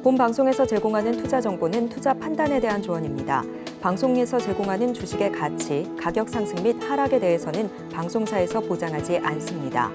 본 방송에서 제공하는 투자 정보는 투자 판단에 대한 조언입니다. 방송에서 제공하는 주식의 가치, 가격 상승 및 하락에 대해서는 방송사에서 보장하지 않습니다.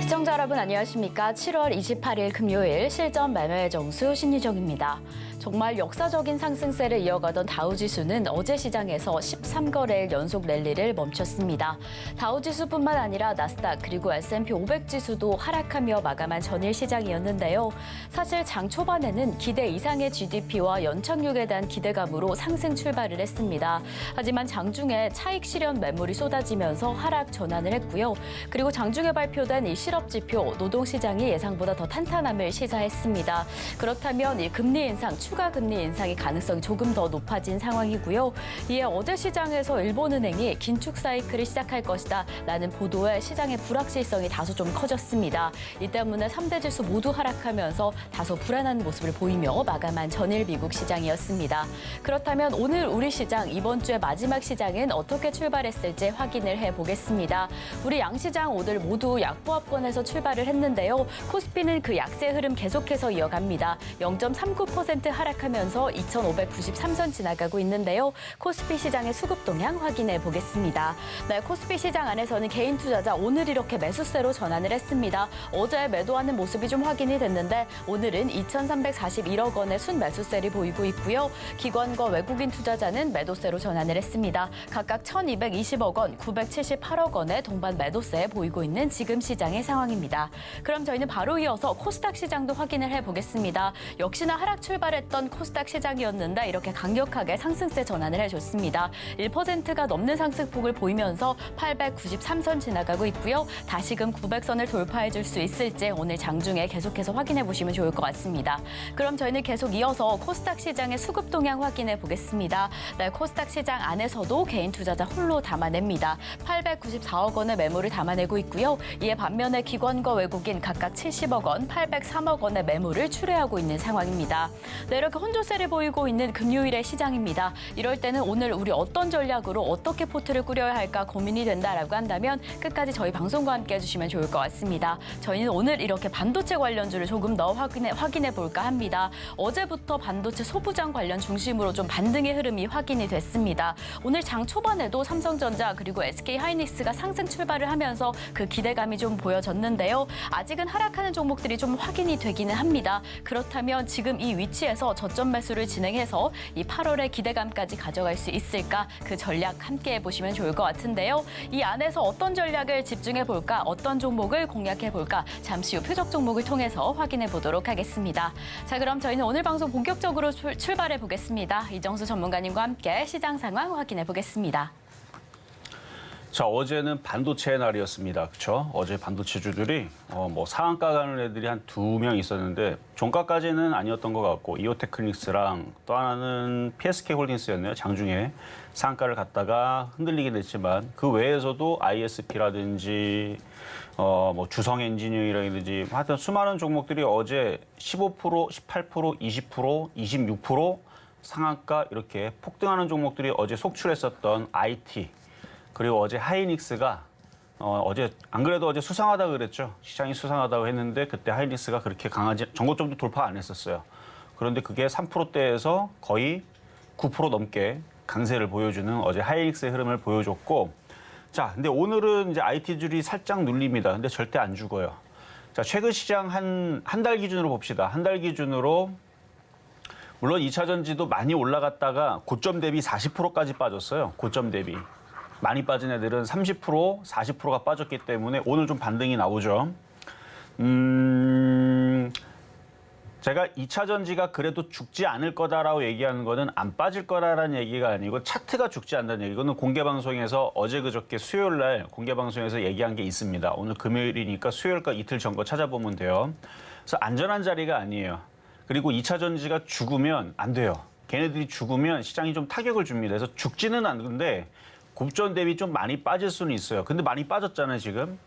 시청자 여러분 안녕하십니까? 7월 28일 금요일 실전 매매의 정수 신유정입니다. 정말 역사적인 상승세를 이어가던 다우지수는 어제 시장에서 13거래일 연속 랠리를 멈췄습니다. 다우지수뿐만 아니라 나스닥 그리고 S&P 500 지수도 하락하며 마감한 전일 시장이었는데요. 사실 장 초반에는 기대 이상의 GDP와 연착륙에 대한 기대감으로 상승 출발을 했습니다. 하지만 장중에 차익 실현 매물이 쏟아지면서 하락 전환을 했고요. 그리고 장중에 발표된 이 실업지표, 노동시장이 예상보다 더 탄탄함을 시사했습니다. 그렇다면 이 금리 인상, 추가 금리 인상의 가능성이 조금 더 높아진 상황이고요. 이에 어제 시장에서 일본은행이 긴축 사이클을 시작할 것이다 라는 보도에 시장의 불확실성이 다소 좀 커졌습니다. 이 때문에 3대 지수 모두 하락하면서 다소 불안한 모습을 보이며 마감한 전일 미국 시장이었습니다. 그렇다면 오늘 우리 시장, 이번 주의 마지막 시장은 어떻게 출발했을지 확인을 해보겠습니다. 우리 양시장 오늘 모두 약보합권에서 출발을 했는데요. 코스피는 그 약세 흐름 계속해서 이어갑니다. 0.39% 하락하면서 2,593선 지나가고 있는데요. 코스피 시장의 수급 동향 확인해 보겠습니다. 네, 코스피 시장 안에서는 개인 투자자 오늘 이렇게 매수세로 전환을 했습니다. 어제 매도하는 모습이 좀 확인이 됐는데 오늘은 2,341억 원의 순매수세를 보이고 있고요. 기관과 외국인 투자자는 매도세로 전환을 했습니다. 각각 1,220억 원, 978억 원의 동반 매도세 보이고 있는 지금 시장의 상황입니다. 그럼 저희는 바로 이어서 코스닥 시장도 확인을 해보겠습니다. 역시나 하락 출발했던 코스닥 시장이었는데 이렇게 강력하게 상승세 전환을 해줬습니다. 1%가 넘는 상승폭을 보이면서 893선 지나가고 있고요. 다시금 900선을 돌파해줄 수 있을지 오늘 장중에 계속해서 확인해 보시면 좋을 것 같습니다. 그럼 저희는 계속 이어서 코스닥 시장의 수급 동향 확인해 보겠습니다. 네, 코스닥 시장 안에서도 개인 투자자 홀로 담아냅니다. 894억 원의 매물을 담아내고 있고요. 이에 반면에 기관과 외국인 각각 70억 원, 803억 원의 매물을 출회하고 있는 상황입니다. 네, 이렇게 혼조세를 보이고 있는 금요일의 시장입니다. 이럴 때는 오늘 우리 어떤 전략으로 어떻게 포트를 꾸려야 할까 고민이 된다라고 한다면 끝까지 저희 방송과 함께 해주시면 좋을 것 같습니다. 저희는 오늘 이렇게 반도체 관련주를 조금 더 확인해 볼까 합니다. 어제부터 반도체 소부장 관련 중심으로 좀 반등의 흐름이 확인이 됐습니다. 오늘 장 초반에도 삼성전자 그리고 SK하이닉스가 상승 출발을 하면서 그 기대감이 좀 보여졌는데요. 아직은 하락하는 종목들이 좀 확인이 되기는 합니다. 그렇다면 지금 이 위치에서 저점 매수를 진행해서 이 8월의 기대감까지 가져갈 수 있을까? 그 전략 함께 해보시면 좋을 것 같은데요. 이 안에서 어떤 전략을 집중해 볼까? 어떤 종목을 공략해 볼까? 잠시 후 표적 종목을 통해서 확인해 보도록 하겠습니다. 자, 그럼 저희는 오늘 방송 본격적으로 출발해 보겠습니다. 이정수 전문가님과 함께 시장 상황 확인해 보겠습니다. 자, 어제는 반도체의 날이었습니다. 그렇죠? 어제 반도체주들이 상한가 가는 애들이 한 2명 있었는데 종가까지는 아니었던 것 같고 이오테크닉스랑 또 하나는 PSK홀딩스였네요. 장중에 상한가를 갔다가 흔들리게 됐지만 그 외에서도 ISP라든지 주성엔지니어링이라든지 하여튼 수많은 종목들이 어제 15%, 18%, 20%, 26% 상한가 이렇게 폭등하는 종목들이 어제 속출했었던 IT 그리고 어제 하이닉스가 어제 안 그래도 어제 수상하다고 그랬죠. 시장이 수상하다고 했는데 그때 하이닉스가 그렇게 강하지 전고점도 돌파 안 했었어요. 그런데 그게 3%대에서 거의 9% 넘게 강세를 보여주는 어제 하이닉스의 흐름을 보여줬고 자, 근데 오늘은 이제 IT줄이 살짝 눌립니다. 근데 절대 안 죽어요. 자, 최근 시장 한 달 기준으로 봅시다. 한 달 기준으로 물론 2차 전지도 많이 올라갔다가 고점 대비 40%까지 빠졌어요. 고점 대비. 많이 빠진 애들은 30%, 40%가 빠졌기 때문에 오늘 좀 반등이 나오죠. 제가 2차 전지가 그래도 죽지 않을 거다라고 얘기하는 거는 안 빠질 거라는 얘기가 아니고 차트가 죽지 않는다는 얘기. 이거는 공개방송에서 어제 그저께 수요일 날 공개방송에서 얘기한 게 있습니다. 오늘 금요일이니까 수요일과 이틀 전 거 찾아보면 돼요. 그래서 안전한 자리가 아니에요. 그리고 2차 전지가 죽으면 안 돼요. 걔네들이 죽으면 시장이 좀 타격을 줍니다. 그래서 죽지는 않는데 고점 대비 좀 많이 빠질 수는 있어요. 근데 많이 빠졌잖아요, 지금.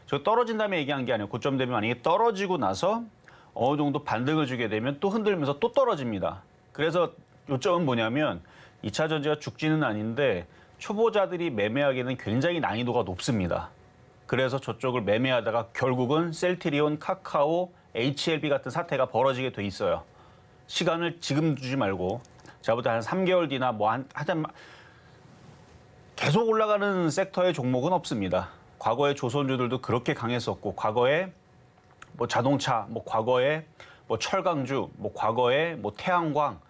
저 떨어진 다음에 얘기한 게 아니에요. 고점 대비 만약에 떨어지고 나서 어느 정도 반등을 주게 되면 또 흔들면서 또 떨어집니다. 그래서 요점은 뭐냐면 2차 전지가 죽지는 아닌데 초보자들이 매매하기는 굉장히 난이도가 높습니다. 그래서 저쪽을 매매하다가 결국은 셀트리온, 카카오, HLB 같은 사태가 벌어지게 돼 있어요. 시간을 지금 주지 말고 제가 볼 때 한 3개월 뒤나 하여튼 계속 올라가는 섹터의 종목은 없습니다. 과거에 조선주들도 그렇게 강했었고 과거에 뭐 자동차, 뭐 과거에 뭐 철강주, 뭐 과거에 뭐 태양광,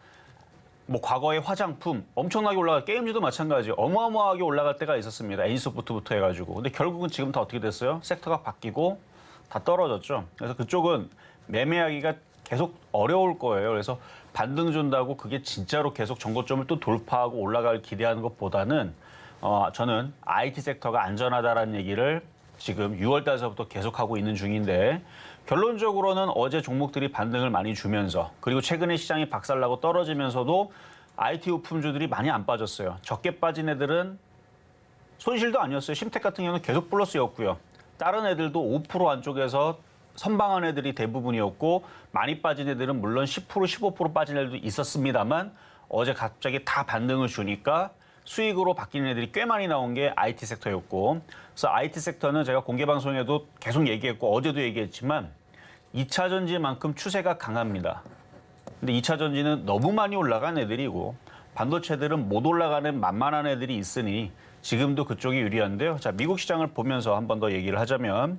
뭐 과거에 화장품 엄청나게 올라가 게임주도 마찬가지 어마어마하게 올라갈 때가 있었습니다. 애니소프트부터 해가지고. 근데 결국은 지금 다 어떻게 됐어요? 섹터가 바뀌고 다 떨어졌죠. 그래서 그쪽은 매매하기가 계속 어려울 거예요. 그래서 반등 준다고 그게 진짜로 계속 전고점을 또 돌파하고 올라갈 기대하는 것보다는 저는 IT 섹터가 안전하다라는 얘기를 지금 6월 달서부터 계속하고 있는 중인데 결론적으로는 어제 종목들이 반등을 많이 주면서 그리고 최근에 시장이 박살나고 떨어지면서도 IT 부품주들이 많이 안 빠졌어요. 적게 빠진 애들은 손실도 아니었어요. 심텍 같은 경우는 계속 플러스였고요. 다른 애들도 5% 안쪽에서 선방한 애들이 대부분이었고 많이 빠진 애들은 물론 10%, 15% 빠진 애들도 있었습니다만 어제 갑자기 다 반등을 주니까 수익으로 바뀌는 애들이 꽤 많이 나온 게 IT 섹터였고 그래서 IT 섹터는 제가 공개 방송에도 계속 얘기했고 어제도 얘기했지만 2차 전지만큼 추세가 강합니다. 근데 2차 전지는 너무 많이 올라간 애들이고 반도체들은 못 올라가는 만만한 애들이 있으니 지금도 그쪽이 유리한데요. 자, 미국 시장을 보면서 한 번 더 얘기를 하자면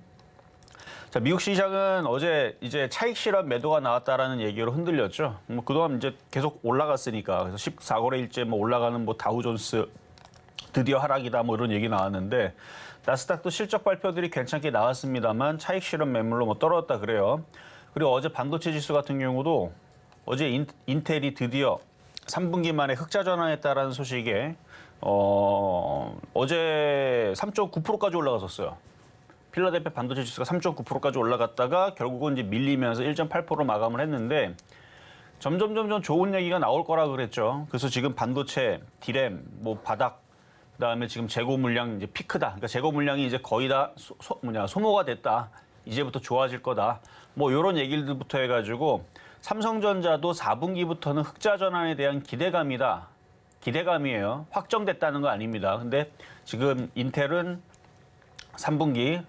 자, 미국 시장은 어제 이제 차익 실현 매도가 나왔다라는 얘기로 흔들렸죠. 뭐 그동안 이제 계속 올라갔으니까 그래서 14거래일째 뭐 올라가는 뭐 다우존스 드디어 하락이다 뭐 이런 얘기 나왔는데 나스닥도 실적 발표들이 괜찮게 나왔습니다만 차익 실현 매물로 뭐 떨어졌다 그래요. 그리고 어제 반도체 지수 같은 경우도 어제 인텔이 드디어 3분기 만에 흑자 전환했다라는 소식에 어제 3.9%까지 올라갔었어요. 필라델피아 반도체 지수가 3.9%까지 올라갔다가 결국은 이제 밀리면서 1.8% 마감을 했는데 점점 좋은 얘기가 나올 거라 그랬죠. 그래서 지금 반도체, 디램, 뭐 바닥, 그다음에 지금 재고 물량 이제 피크다. 그러니까 재고 물량이 이제 거의 다 소모가 됐다. 이제부터 좋아질 거다. 뭐 이런 얘기들부터 해가지고 삼성전자도 4분기부터는 흑자 전환에 대한 기대감이다. 기대감이에요. 확정됐다는 거 아닙니다. 근데 지금 인텔은 3분기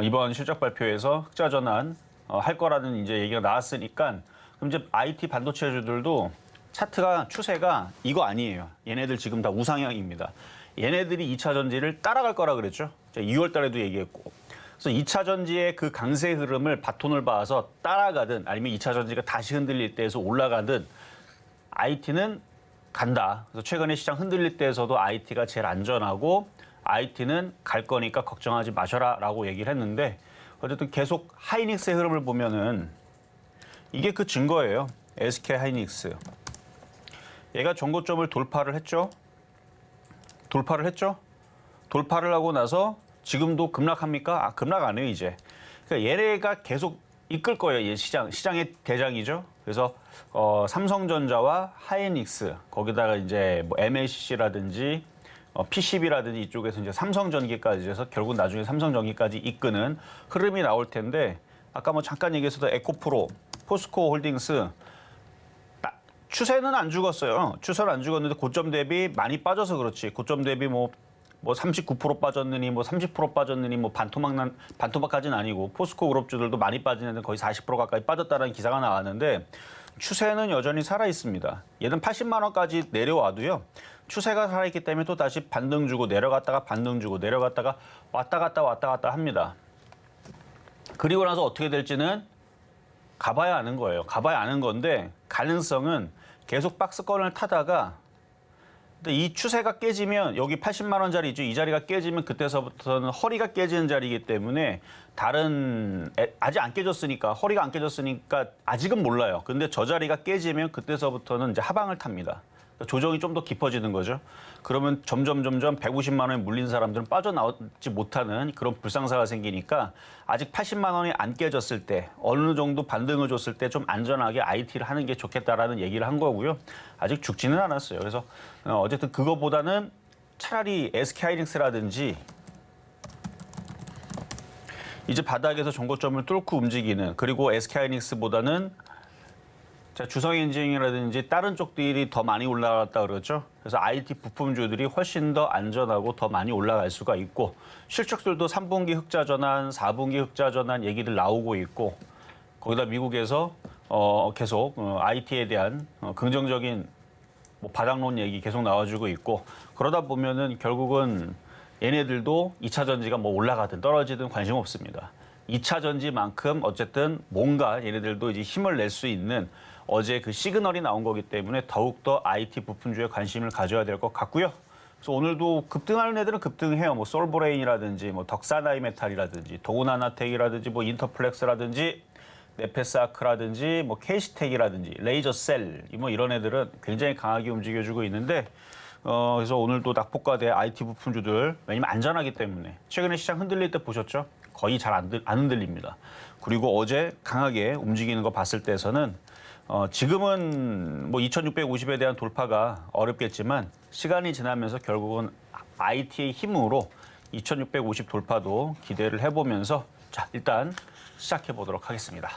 이번 실적 발표에서 흑자 전환 할 거라는 이제 얘기가 나왔으니까 그럼 이제 IT 반도체주들도 차트가 추세가 이거 아니에요. 얘네들 지금 다 우상향입니다. 얘네들이 2차 전지를 따라갈 거라 그랬죠. 2월 달에도 얘기했고. 그래서 2차 전지의 그 강세 흐름을 바톤을 봐서 따라가든 아니면 2차 전지가 다시 흔들릴 때에서 올라가든 IT는 간다. 그래서 최근에 시장 흔들릴 때에서도 IT가 제일 안전하고 IT는 갈 거니까 걱정하지 마셔라라고 얘기를 했는데 어쨌든 계속 하이닉스의 흐름을 보면은 이게 그 증거예요. SK 하이닉스. 얘가 전고점을 돌파를 했죠. 돌파를 하고 나서 지금도 급락합니까? 급락 안 해요, 이제. 그러니까 얘네가 계속 이끌 거예요, 얘 시장의 대장이죠. 그래서 삼성전자와 하이닉스, 거기다가 이제 뭐 MLCC라든지 PCB라든지 이쪽에서 이제 삼성전기까지 해서 결국 나중에 삼성전기까지 이끄는 흐름이 나올 텐데 아까 뭐 잠깐 얘기했었던 에코프로, 포스코 홀딩스 추세는 안 죽었어요. 추세는 안 죽었는데 고점 대비 많이 빠져서 그렇지. 고점 대비 뭐 39% 빠졌느니 뭐 30% 빠졌느니 뭐 반토막까지는 아니고 포스코 그룹주들도 많이 빠지는데 거의 40% 가까이 빠졌다는 기사가 나왔는데 추세는 여전히 살아 있습니다. 얘는 80만 원까지 내려와도요. 추세가 살아있기 때문에 또 다시 반등 주고 내려갔다가 반등 주고 내려갔다가 왔다 갔다 합니다. 그리고 나서 어떻게 될지는 가봐야 아는 거예요. 가봐야 아는 건데 가능성은 계속 박스권을 타다가 이 추세가 깨지면 여기 80만 원짜리죠. 이 자리가 깨지면 그때서부터는 허리가 깨지는 자리이기 때문에 아직 안 깨졌으니까 허리가 안 깨졌으니까 아직은 몰라요. 근데 저 자리가 깨지면 그때서부터는 이제 하방을 탑니다. 조정이 좀 더 깊어지는 거죠. 그러면 점점 150만 원에 물린 사람들은 빠져나오지 못하는 그런 불상사가 생기니까 아직 80만 원이 안 깨졌을 때 어느 정도 반등을 줬을 때 좀 안전하게 IT를 하는 게 좋겠다라는 얘기를 한 거고요. 아직 죽지는 않았어요. 그래서 어쨌든 그거보다는 차라리 SK하이닉스라든지 이제 바닥에서 전고점을 뚫고 움직이는 그리고 SK하이닉스보다는 주성엔지니어라든지 다른 쪽들이 더 많이 올라갔다 그러죠. 그래서 IT 부품주들이 훨씬 더 안전하고 더 많이 올라갈 수가 있고 실적들도 3분기 흑자 전환, 4분기 흑자 전환 얘기들 나오고 있고 거기다 미국에서 계속 IT에 대한 긍정적인 뭐 바닥론 얘기 계속 나와주고 있고 그러다 보면은 결국은 얘네들도 2차 전지가 뭐 올라가든 떨어지든 관심 없습니다. 2차 전지만큼 어쨌든 뭔가 얘네들도 이제 힘을 낼 수 있는 어제 그 시그널이 나온 거기 때문에 더욱더 IT 부품주에 관심을 가져야 될 것 같고요. 그래서 오늘도 급등하는 애들은 급등해요. 뭐 솔브레인이라든지 뭐 덕사나이메탈이라든지 도우나나텍이라든지 뭐 인터플렉스라든지 네페스아크라든지 뭐 케이시텍이라든지 레이저셀 뭐 이런 애들은 굉장히 강하게 움직여주고 있는데 그래서 오늘도 낙폭과대 IT 부품주들 왜냐면 안전하기 때문에 최근에 시장 흔들릴 때 보셨죠? 거의 잘 안 흔들립니다. 그리고 어제 강하게 움직이는 거 봤을 때에서는 지금은 뭐 2650에 대한 돌파가 어렵겠지만 시간이 지나면서 결국은 IT의 힘으로 2650 돌파도 기대를 해보면서 자 일단 시작해 보도록 하겠습니다.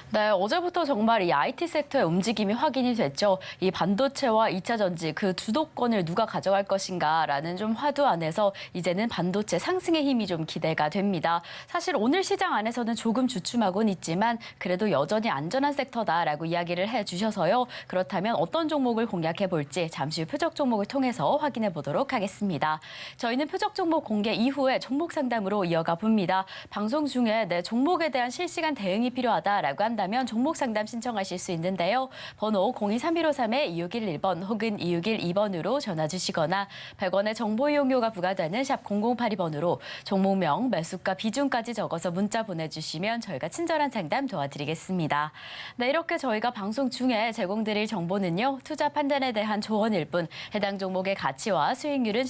네, 어제부터 정말 이 IT 섹터의 움직임이 확인이 됐죠. 이 반도체와 2차 전지 그 주도권을 누가 가져갈 것인가라는 좀 화두 안에서 이제는 반도체 상승의 힘이 좀 기대가 됩니다. 사실 오늘 시장 안에서는 조금 주춤하고는 있지만 그래도 여전히 안전한 섹터다라고 이야기를 해주셔서요. 그렇다면 어떤 종목을 공략해 볼지 잠시 후 표적 종목을 통해서 확인해 보도록 하겠습니다. 저희는 표적 종목 공개 이후에 종목 상담으로 이어가 봅니다. 방송 중에 내 종목에 대한 실시간 대응이 필요하다라고 한다면 종목 상담 신청하실 수 있는데요. 번호 023153-2611번 혹은 2612번으로 전화 주시거나 100원의 정보 이용료가 부과되는 샵 0082번으로 종목명, 매수가, 비중까지 적어서 문자 보내주시면 저희가 친절한 상담 도와드리겠습니다. 네, 이렇게 저희가 방송 중에 제공드릴 정보는요. 투자 판단에 대한 조언일 뿐 해당 종목의 가치와 수익률은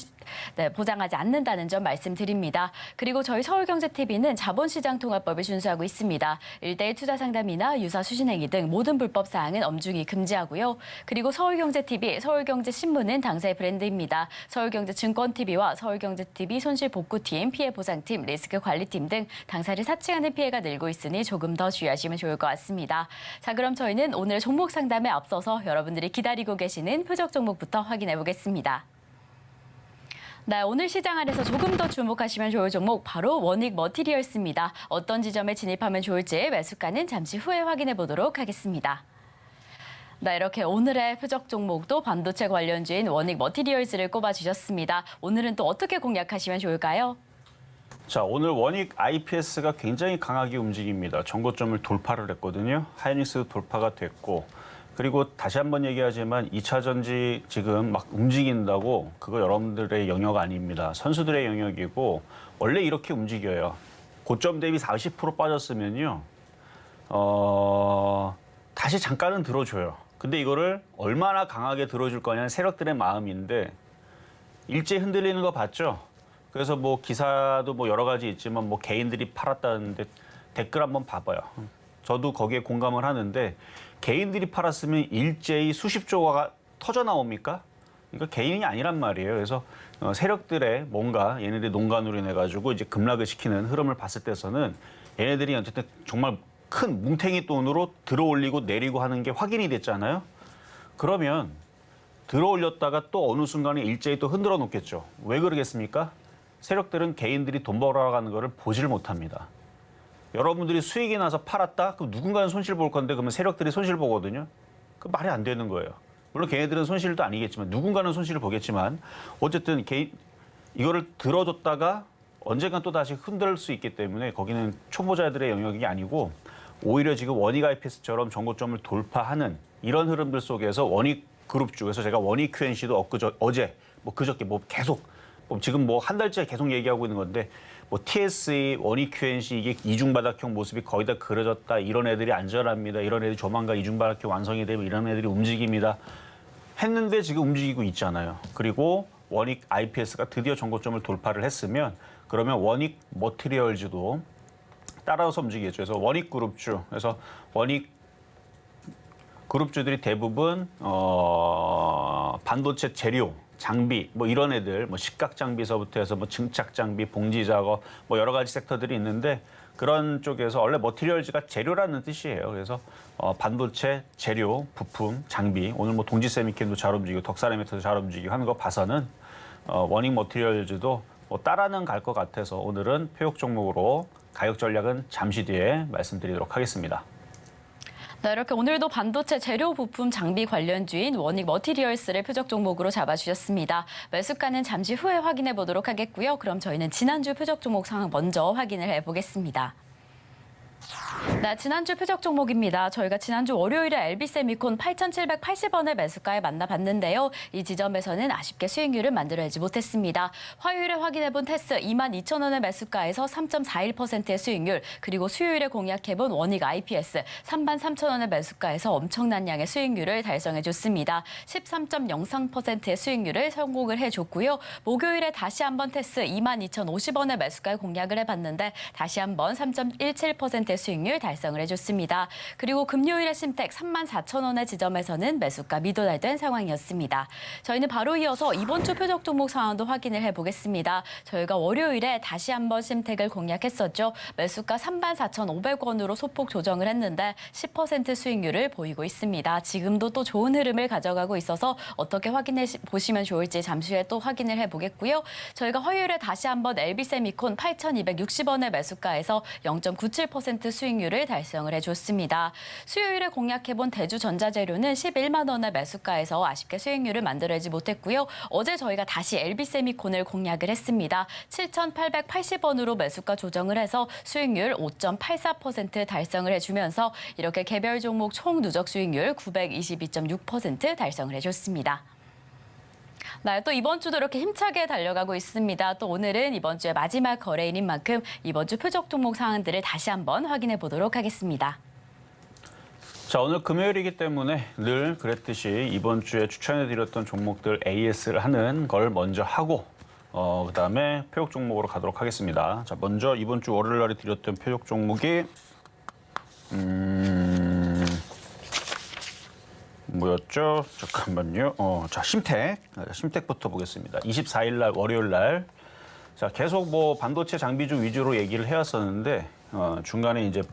보장하지 않는다는 점 말씀드립니다. 그리고 저희 서울경제TV는 자본시장통합법을 준수하고 있습니다. 1대1 투자 상담이나 유사 수신행위 등 모든 불법 사항은 엄중히 금지하고요. 그리고 서울경제TV, 서울경제신문은 당사의 브랜드입니다. 서울경제증권TV와 서울경제TV 손실복구팀, 피해보상팀, 리스크관리팀 등 당사를 사칭하는 피해가 늘고 있으니 조금 더 주의하시면 좋을 것 같습니다. 자, 그럼 저희는 오늘 종목 상담에 앞서서 여러분들이 기다리고 계시는 표적 종목부터 확인해 보겠습니다. 네, 오늘 시장 안에서 조금 더 주목하시면 좋을 종목 바로 원익 머티리얼스입니다. 어떤 지점에 진입하면 좋을지 매수가는 잠시 후에 확인해 보도록 하겠습니다. 네, 이렇게 오늘의 표적 종목도 반도체 관련주인 원익 머티리얼스를 꼽아주셨습니다. 오늘은 또 어떻게 공략하시면 좋을까요? 자, 오늘 원익 IPS가 굉장히 강하게 움직입니다. 전고점을 돌파를 했거든요. 하이닉스 돌파가 됐고 그리고 다시 한번 얘기하지만 2차 전지 지금 막 움직인다고 그거 여러분들의 영역 아닙니다. 선수들의 영역이고 원래 이렇게 움직여요. 고점 대비 40% 빠졌으면요. 다시 잠깐은 들어줘요. 근데 이거를 얼마나 강하게 들어줄 거냐는 세력들의 마음인데 일제히 흔들리는 거 봤죠? 그래서 뭐 기사도 뭐 여러 가지 있지만 뭐 개인들이 팔았다는데 댓글 한번 봐봐요. 저도 거기에 공감을 하는데 개인들이 팔았으면 일제히 수십 조가 터져 나옵니까? 그러니까 개인이 아니란 말이에요. 그래서 세력들의 뭔가 얘네들이 농간으로 인해 가지고 이제 급락을 시키는 흐름을 봤을 때서는 얘네들이 어쨌든 정말 큰 뭉탱이 돈으로 들어올리고 내리고 하는 게 확인이 됐잖아요. 그러면 들어올렸다가 또 어느 순간에 일제히 또 흔들어 놓겠죠. 왜 그러겠습니까? 세력들은 개인들이 돈 벌어가는 거를 보지를 못합니다. 여러분들이 수익이 나서 팔았다? 그럼 누군가는 손실 볼 건데 그러면 세력들이 손실 보거든요. 그 말이 안 되는 거예요. 물론 걔네들은 손실도 아니겠지만 누군가는 손실을 보겠지만 어쨌든 이거를 들어줬다가 언젠간 또 다시 흔들 수 있기 때문에 거기는 초보자들의 영역이 아니고 오히려 지금 원익 IPS처럼 정고점을 돌파하는 이런 흐름들 속에서 원익 그룹주, 그래서 제가 원익 QNC도 어제 뭐 그저께 뭐 계속 지금 뭐 한 달째 계속 얘기하고 있는 건데 뭐 TSE, 원익 QNC 이게 이중바닥형 모습이 거의 다 그려졌다. 이런 애들이 안전합니다. 이런 애들이 조만간 이중바닥형 완성이 되면 이런 애들이 움직입니다. 했는데 지금 움직이고 있잖아요. 그리고 원익 IPS가 드디어 정고점을 돌파를 했으면 그러면 원익 머티리얼즈도 따라서 움직이겠죠. 그래서 원익 그룹주, 그래서 원익 그룹주들이 대부분 반도체 재료, 장비 뭐 이런 애들 뭐 식각 장비서부터 해서 뭐 증착 장비, 봉지 작업 뭐 여러 가지 섹터들이 있는데 그런 쪽에서 원래 머티리얼즈가 재료라는 뜻이에요. 그래서 반도체 재료, 부품, 장비 오늘 뭐 동지세미캠도 잘 움직이고 덕사레메터도 잘 움직이고 하는 거 봐서는 원익 머티리얼즈도 뭐 따라는 갈 것 같아서 오늘은 표적 종목으로 가격 전략은 잠시 뒤에 말씀드리도록 하겠습니다. 네, 이렇게 오늘도 반도체 재료 부품 장비 관련주인 원익 머티리얼스를 표적 종목으로 잡아주셨습니다. 매수가는 잠시 후에 확인해 보도록 하겠고요. 그럼 저희는 지난주 표적 종목 상황 먼저 확인을 해보겠습니다. 네, 지난주 표적 종목입니다. 저희가 지난주 월요일에 LB세미콘 8,780원의 매수가에 만나봤는데요. 이 지점에서는 아쉽게 수익률을 만들어내지 못했습니다. 화요일에 확인해본 테스 22,000원의 매수가에서 3.41%의 수익률, 그리고 수요일에 공략해본 원익 IPS 33,000원의 매수가에서 엄청난 양의 수익률을 달성해줬습니다. 13.03%의 수익률을 성공을 해줬고요. 목요일에 다시 한번 테스 22,050원의 매수가에 공략을 해봤는데 다시 한번 3.17%의 수익률 달성을 해줬습니다. 그리고 금요일에 심택 34,000원의 지점에서는 매수가 미도달된 상황이었습니다. 저희는 바로 이어서 이번 주 표적 종목 상황도 확인을 해보겠습니다. 저희가 월요일에 다시 한번 심택을 공략했었죠. 매수가 34,500원으로 소폭 조정을 했는데 10% 수익률을 보이고 있습니다. 지금도 또 좋은 흐름을 가져가고 있어서 어떻게 확인해 보시면 좋을지 잠시 후에 또 확인을 해보겠고요. 저희가 화요일에 다시 한번 LB세미콘 8,260원의 매수가에서 0.97% 수익률을 달성을 해줬습니다. 수요일에 공략해본 대주전자재료는 11만 원의 매수가에서 아쉽게 수익률을 만들어내지 못했고요. 어제 저희가 다시 LB세미콘을 공략을 했습니다. 7,880원으로 매수가 조정을 해서 수익률 5.84% 달성을 해주면서 이렇게 개별 종목 총 누적 수익률 922.6% 달성을 해줬습니다. 네, 또 이번 주도 이렇게 힘차게 달려가고 있습니다. 또 오늘은 이번 주의 마지막 거래일인 만큼 이번 주 표적 종목 상황들을 다시 한번 확인해 보도록 하겠습니다. 자, 오늘 금요일이기 때문에 늘 그랬듯이 이번 주에 추천해드렸던 종목들 AS를 하는 걸 먼저 하고 그다음에 표적 종목으로 가도록 하겠습니다. 자, 먼저 이번 주 월요일 날에 드렸던 표적 종목이 뭐였죠? 잠깐만요. 자, 심택부터 보겠습니다. 24일 날 월요일 날. 자, 계속 뭐 반도체 장비주 위주로 얘기를 해왔었는데 중간에 이제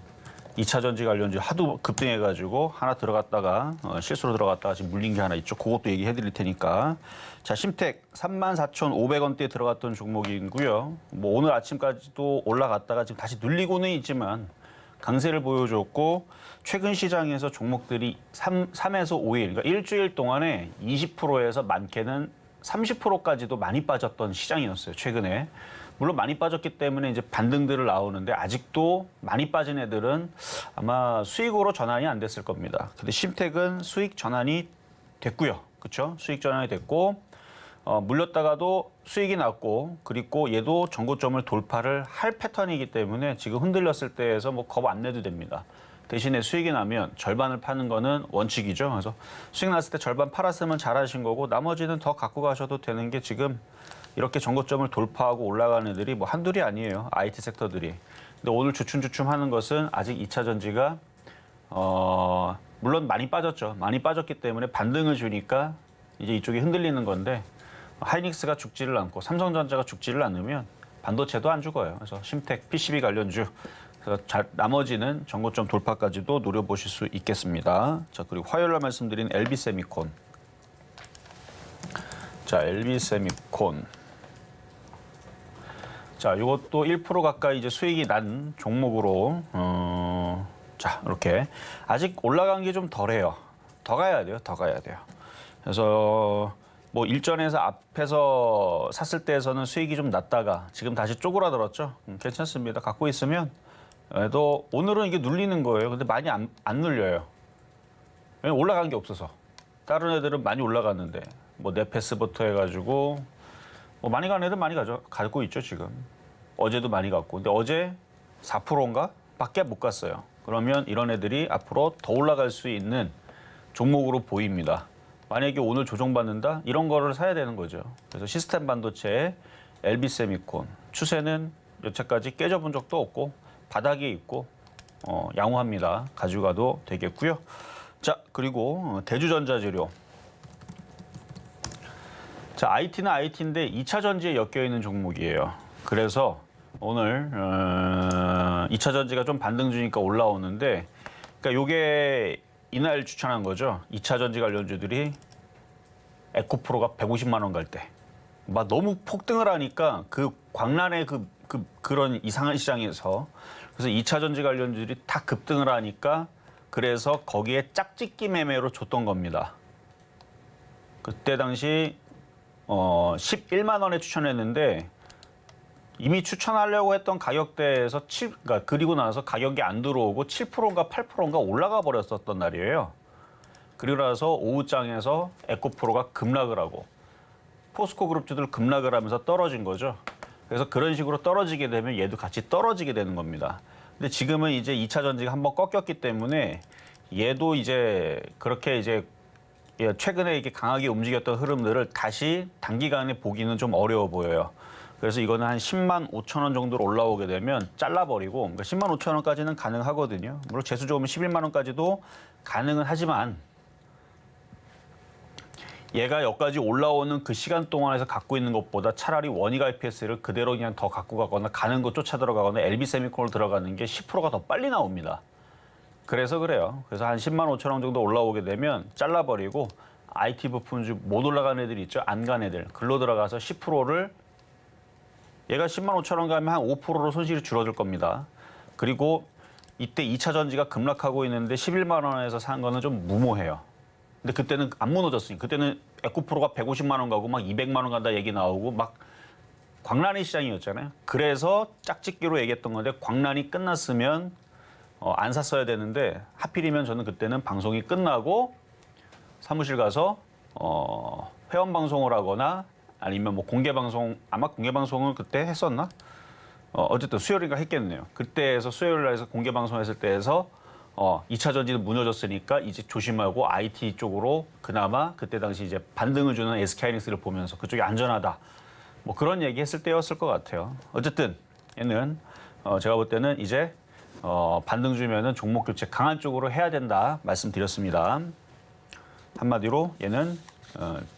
2차 전지 관련주 하도 급등해가지고 하나 들어갔다가 실수로 들어갔다가 지금 물린 게 하나 있죠. 그것도 얘기해 드릴 테니까. 자, 심택 34,500원대에 들어갔던 종목이고요. 뭐 오늘 아침까지도 올라갔다가 지금 다시 눌리고는 있지만 강세를 보여줬고 최근 시장에서 종목들이 3에서 5일, 그러니까 일주일 동안에 20%에서 많게는 30%까지도 많이 빠졌던 시장이었어요, 최근에. 물론 많이 빠졌기 때문에 이제 반등들을 나오는데 아직도 많이 빠진 애들은 아마 수익으로 전환이 안 됐을 겁니다. 근데 심택은 수익 전환이 됐고요. 그렇죠? 수익 전환이 됐고 물렸다가도 수익이 났고 그리고 얘도 전고점을 돌파를 할 패턴이기 때문에 지금 흔들렸을 때에서 뭐 겁 안 내도 됩니다. 대신에 수익이 나면 절반을 파는 거는 원칙이죠. 그래서 수익 났을 때 절반 팔았으면 잘하신 거고 나머지는 더 갖고 가셔도 되는 게 지금 이렇게 전고점을 돌파하고 올라가는 애들이 뭐 한둘이 아니에요. IT 섹터들이. 근데 오늘 주춤주춤 하는 것은 아직 2차 전지가 물론 많이 빠졌죠. 많이 빠졌기 때문에 반등을 주니까 이제 이쪽이 흔들리는 건데 하이닉스가 죽지를 않고 삼성전자가 죽지를 않으면 반도체도 안 죽어요. 그래서 심택, PCB 관련주 그래서 나머지는 전고점 돌파까지도 노려보실 수 있겠습니다. 자, 그리고 화요일 날 말씀드린 LB세미콘. 자, LB세미콘. 자, 이것도 1% 가까이 이제 수익이 난 종목으로 자, 이렇게 아직 올라간 게 좀 덜해요. 더 가야 돼요. 더 가야 돼요. 그래서 뭐 일전에서 앞에서 샀을 때에서는 수익이 좀 났다가 지금 다시 쪼그라들었죠. 괜찮습니다. 갖고 있으면 또 오늘은 이게 눌리는 거예요. 근데 많이 안 눌려요. 왜냐면 올라간 게 없어서. 다른 애들은 많이 올라갔는데 뭐 네페스부터 해가지고 뭐 많이 간 애들 많이 가고 있죠 지금. 어제도 많이 갔고. 근데 어제 4%인가 밖에 못 갔어요. 그러면 이런 애들이 앞으로 더 올라갈 수 있는 종목으로 보입니다. 만약에 오늘 조정받는다? 이런 거를 사야 되는 거죠. 그래서 시스템 반도체의 LB세미콘 추세는 여태까지 깨져본 적도 없고 바닥에 있고 양호합니다. 가지고 가도 되겠고요. 자, 그리고 대주전자재료. 자, IT는 IT인데 2차 전지에 엮여 있는 종목이에요. 그래서 오늘 2차 전지가 좀 반등 주니까 올라오는데 그러니까 요게 이날 추천한 거죠. 2차 전지 관련주들이 에코프로가 150만 원 갈 때. 막 너무 폭등을 하니까 그 광란의 그 그런 이상한 시장에서. 그래서 2차 전지 관련주들이 다 급등을 하니까 그래서 거기에 짝짓기 매매로 줬던 겁니다. 그때 당시 11만 원에 추천했는데 이미 추천하려고 했던 가격대에서 그러니까 그리고 나서 가격이 안 들어오고 7%인가 8%인가 올라가 버렸었던 날이에요. 그리고 나서 오후장에서 에코프로가 급락을 하고 포스코 그룹주들 급락을 하면서 떨어진 거죠. 그래서 그런 식으로 떨어지게 되면 얘도 같이 떨어지게 되는 겁니다. 근데 지금은 이제 2차 전지가 한번 꺾였기 때문에 얘도 이제 그렇게 이제 최근에 이렇게 강하게 움직였던 흐름들을 다시 단기간에 보기는 좀 어려워 보여요. 그래서 이거는 한 10만 5천 원 정도로 올라오게 되면 잘라버리고, 그러니까 10만 5천 원까지는 가능하거든요. 물론 재수 좋으면 11만 원까지도 가능은 하지만 얘가 여기까지 올라오는 그 시간 동안에서 갖고 있는 것보다 차라리 원익 IPS를 그대로 그냥 더 갖고 가거나 가는 거 쫓아 들어가거나 LB세미콘을 들어가는 게 10%가 더 빨리 나옵니다. 그래서 그래요. 그래서 한 10만 5천 원 정도 올라오게 되면 잘라버리고 IT 부품주 못 올라간 애들 있죠. 안 간 애들. 글로 들어가서 10%를 얘가 10만 5천 원 가면 한 5%로 손실이 줄어들 겁니다. 그리고 이때 2차 전지가 급락하고 있는데 11만 원에서 산 거는 좀 무모해요. 근데 그때는 안 무너졌으니 그때는 에코프로가 150만 원 가고 막 200만 원 간다 얘기 나오고 막 광란의 시장이었잖아요. 그래서 짝짓기로 얘기했던 건데 광란이 끝났으면 안 샀어야 되는데 하필이면 저는 그때는 방송이 끝나고 사무실 가서 회원 방송을 하거나 아니면 뭐 공개 방송 아마 공개 방송을 그때 했었나? 어쨌든 수요일인가 했겠네요. 그때에서 수요일 날에서 공개 방송했을 때에서 2차 전지는 무너졌으니까 이제 조심하고 IT 쪽으로 그나마 그때 당시 이제 반등을 주는 SK하이닉스를 보면서 그쪽이 안전하다. 뭐 그런 얘기 했을 때였을 것 같아요. 어쨌든 얘는 제가 볼 때는 이제 반등 주면은 종목 교체 강한 쪽으로 해야 된다 말씀드렸습니다. 한마디로 얘는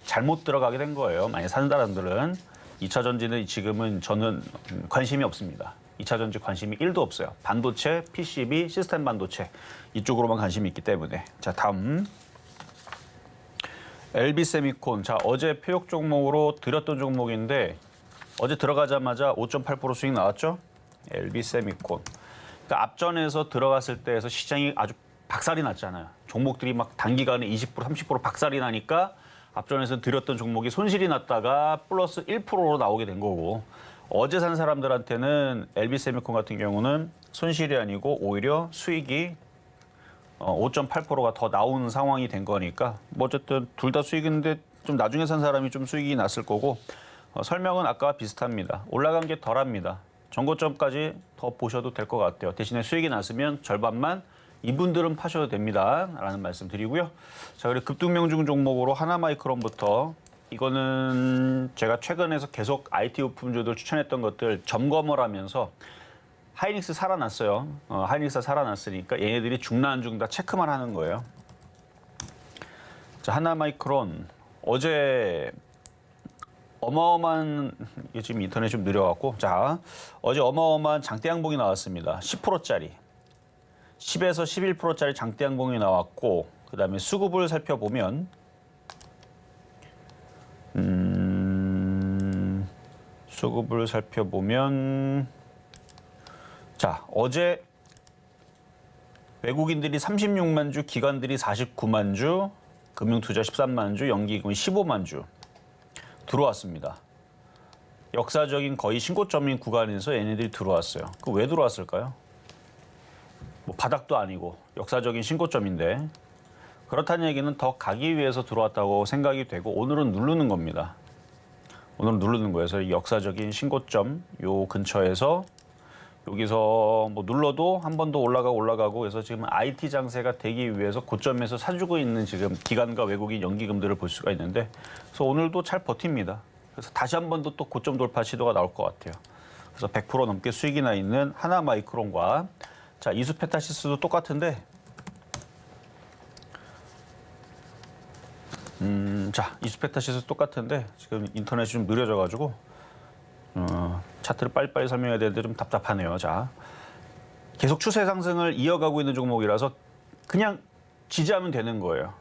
잘못 들어가게 된 거예요. 만약 사는 사람들은 2차 전지는 지금은 저는 관심이 없습니다. 2차 전지 관심이 1도 없어요. 반도체, PCB, 시스템 반도체 이쪽으로만 관심이 있기 때문에. 자, 다음 LB세미콘. 자, 어제 표역 종목으로 드렸던 종목인데 어제 들어가자마자 5.8% 수익 나왔죠? LB세미콘. 그러니까 앞전에서 들어갔을 때에서 시장이 아주 박살이 났잖아요. 종목들이 막 단기간에 20%, 30% 박살이 나니까 앞전에서 드렸던 종목이 손실이 났다가 플러스 1%로 나오게 된 거고 어제 산 사람들한테는 LB세미콘 같은 경우는 손실이 아니고 오히려 수익이 5.8%가 더 나오는 상황이 된 거니까 뭐 어쨌든 둘 다 수익인데 좀 나중에 산 사람이 좀 수익이 났을 거고 설명은 아까와 비슷합니다. 올라간 게 덜합니다. 전고점까지 더 보셔도 될 것 같아요. 대신에 수익이 났으면 절반만 이분들은 파셔도 됩니다. 라는 말씀 드리고요. 자, 그리고 급등명중 종목으로 하나마이크론부터 이거는 제가 최근에서 계속 IT 부품주들 추천했던 것들 점검을 하면서 하이닉스 살아났어요. 하이닉스가 살아났으니까 얘네들이 죽나 안 죽나 체크만 하는 거예요. 자, 하나마이크론 어제 어마어마한 지금 인터넷 좀 느려갖고 자 어제 어마어마한 장대 양봉이 나왔습니다. 10%짜리 10에서 11%짜리 장대 양봉이 나왔고 그다음에 수급을 살펴보면 수급을 살펴보면 자 어제 외국인들이 36만 주, 기관들이 49만 주, 금융투자 13만 주, 연기금 15만 주 들어왔습니다. 역사적인 거의 신고점인 구간에서 얘네들이 들어왔어요. 그 왜 들어왔을까요? 뭐 바닥도 아니고 역사적인 신고점인데 그렇다는 얘기는 더 가기 위해서 들어왔다고 생각이 되고 오늘은 누르는 겁니다. 오늘은 누르는 거예요. 그래서 역사적인 신고점 요 근처에서 여기서 뭐 눌러도 한 번 더 올라가고 그래서 지금 IT 장세가 되기 위해서 고점에서 사주고 있는 지금 기관과 외국인 연기금들을 볼 수가 있는데 그래서 오늘도 잘 버팁니다. 그래서 다시 한 번 더 또 고점 돌파 시도가 나올 것 같아요. 그래서 100% 넘게 수익이 나 있는 하나마이크론과 자 이수페타시스도 똑같은데 자 이수페타시스 똑같은데 지금 인터넷이 좀 느려져가지고 차트를 빨리빨리 설명해야 되는데 좀 답답하네요. 자, 계속 추세 상승을 이어가고 있는 종목이라서 그냥 지지하면 되는 거예요.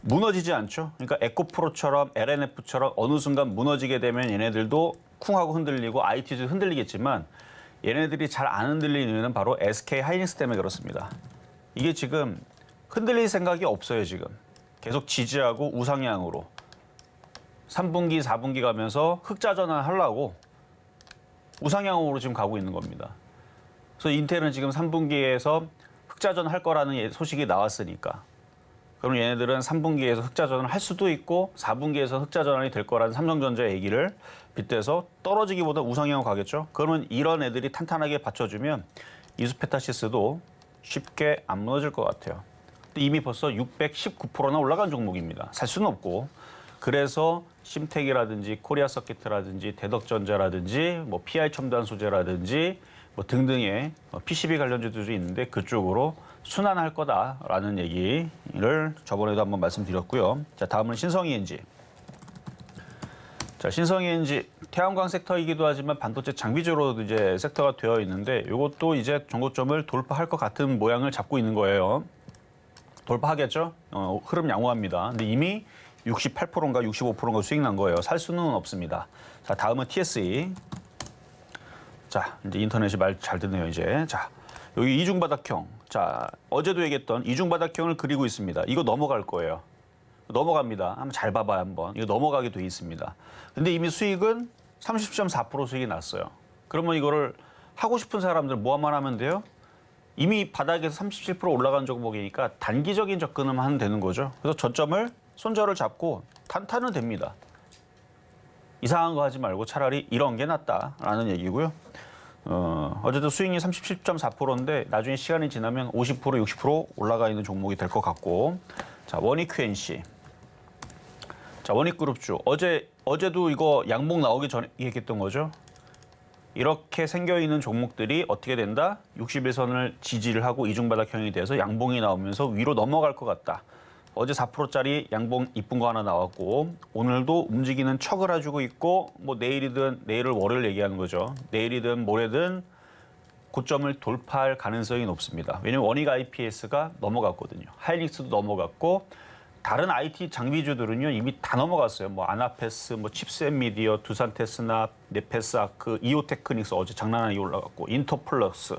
무너지지 않죠. 그러니까 에코프로처럼 LNF처럼 어느 순간 무너지게 되면 얘네들도 쿵 하고 흔들리고 IT도 흔들리겠지만 얘네들이 잘 안 흔들리는 이유는 바로 SK 하이닉스 때문에 그렇습니다. 이게 지금 흔들릴 생각이 없어요, 지금. 계속 지지하고 우상향으로. 3분기, 4분기 가면서 흑자 전환하려고 우상향으로 지금 가고 있는 겁니다. 그래서 인텔은 지금 3분기에서 흑자 전환할 거라는 소식이 나왔으니까. 그럼 얘네들은 3분기에서 흑자 전환을 할 수도 있고 4분기에서 흑자 전환이 될 거라는 삼성전자 얘기를 빗대서 떨어지기보다 우상향으로 가겠죠. 그러면 이런 애들이 탄탄하게 받쳐주면 이수페타시스도 쉽게 안 무너질 것 같아요. 근데 이미 벌써 619%나 올라간 종목입니다. 살 수는 없고. 그래서 심텍이라든지 코리아 서킷이라든지 대덕전자라든지 뭐 PI 첨단 소재라든지 뭐 등등의 PCB 관련주들이 있는데 그쪽으로 순환할 거다라는 얘기를 저번에도 한번 말씀드렸고요. 자, 다음은 신성ENG. 자, 신성ENG 태양광 섹터이기도 하지만 반도체 장비주로도 이제 섹터가 되어 있는데 이것도 이제 정고점을 돌파할 것 같은 모양을 잡고 있는 거예요. 돌파하겠죠? 흐름 양호합니다. 근데 이미 68%인가 65%인가 수익 난 거예요. 살 수는 없습니다. 자, 다음은 TSE. 자, 이제 인터넷이 말 잘 듣네요, 이제. 자, 여기 이중바닥형. 자, 어제도 얘기했던 이중바닥형을 그리고 있습니다. 이거 넘어갈 거예요. 넘어갑니다. 한번 잘 봐봐요, 한번. 이거 넘어가게 돼 있습니다. 근데 이미 수익은 30.4% 수익이 났어요. 그러면 이거를 하고 싶은 사람들 뭐만 하면 돼요? 이미 바닥에서 37% 올라간 종목이니까 단기적인 접근을 하면 되는 거죠. 그래서 저점을 손절을 잡고 탄탄은 됩니다. 이상한 거 하지 말고 차라리 이런 게 낫다라는 얘기고요. 어제도 수익이 37.4%인데 나중에 시간이 지나면 50%, 60% 올라가 있는 종목이 될 것 같고. 자, 원익QNC. 자, 원익그룹주. 어제도 이거 양봉 나오기 전에 얘기했던 거죠. 이렇게 생겨있는 종목들이 어떻게 된다? 60일선을 지지를 하고 이중바닥형이 돼서 양봉이 나오면서 위로 넘어갈 것 같다. 어제 4%짜리 양봉 이쁜 거 하나 나왔고 오늘도 움직이는 척을 해주고 있고 뭐 내일이든 내일을 월요일 얘기하는 거죠. 내일이든 모레든 고점을 돌파할 가능성이 높습니다. 왜냐면 원익 IPS가 넘어갔거든요. 하이닉스도 넘어갔고 다른 IT 장비주들은요 이미 다 넘어갔어요. 뭐 아나페스, 뭐 칩셋미디어, 두산테스나, 네페스아크, 이오테크닉스 어제 장난 아니게 올라갔고 인터플러스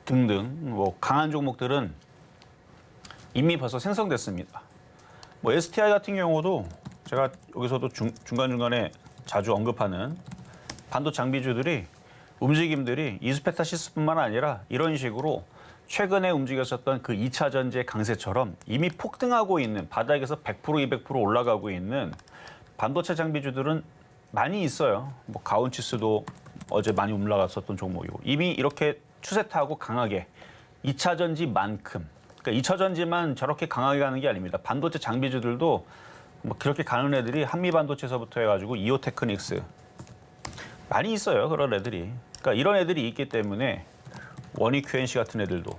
등등 뭐 강한 종목들은 이미 벌써 생성됐습니다. 뭐 STI 같은 경우도 제가 여기서도 중간중간에 자주 언급하는 반도 장비주들이 움직임들이 이수페타시스뿐만 아니라 이런 식으로 최근에 움직였었던 그 2차 전지의 강세처럼 이미 폭등하고 있는 바닥에서 100%, 200% 올라가고 있는 반도체 장비주들은 많이 있어요. 뭐 가온치스도 어제 많이 올라갔었던 종목이고 이미 이렇게 추세 타고 강하게 2차 전지만큼 그러니까 2차 전지만 저렇게 강하게 가는 게 아닙니다. 반도체 장비주들도 뭐 그렇게 가는 애들이 한미반도체에서부터 해가지고 이오테크닉스 많이 있어요. 그런 애들이. 그러니까 이런 애들이 있기 때문에 원익QNC 같은 애들도.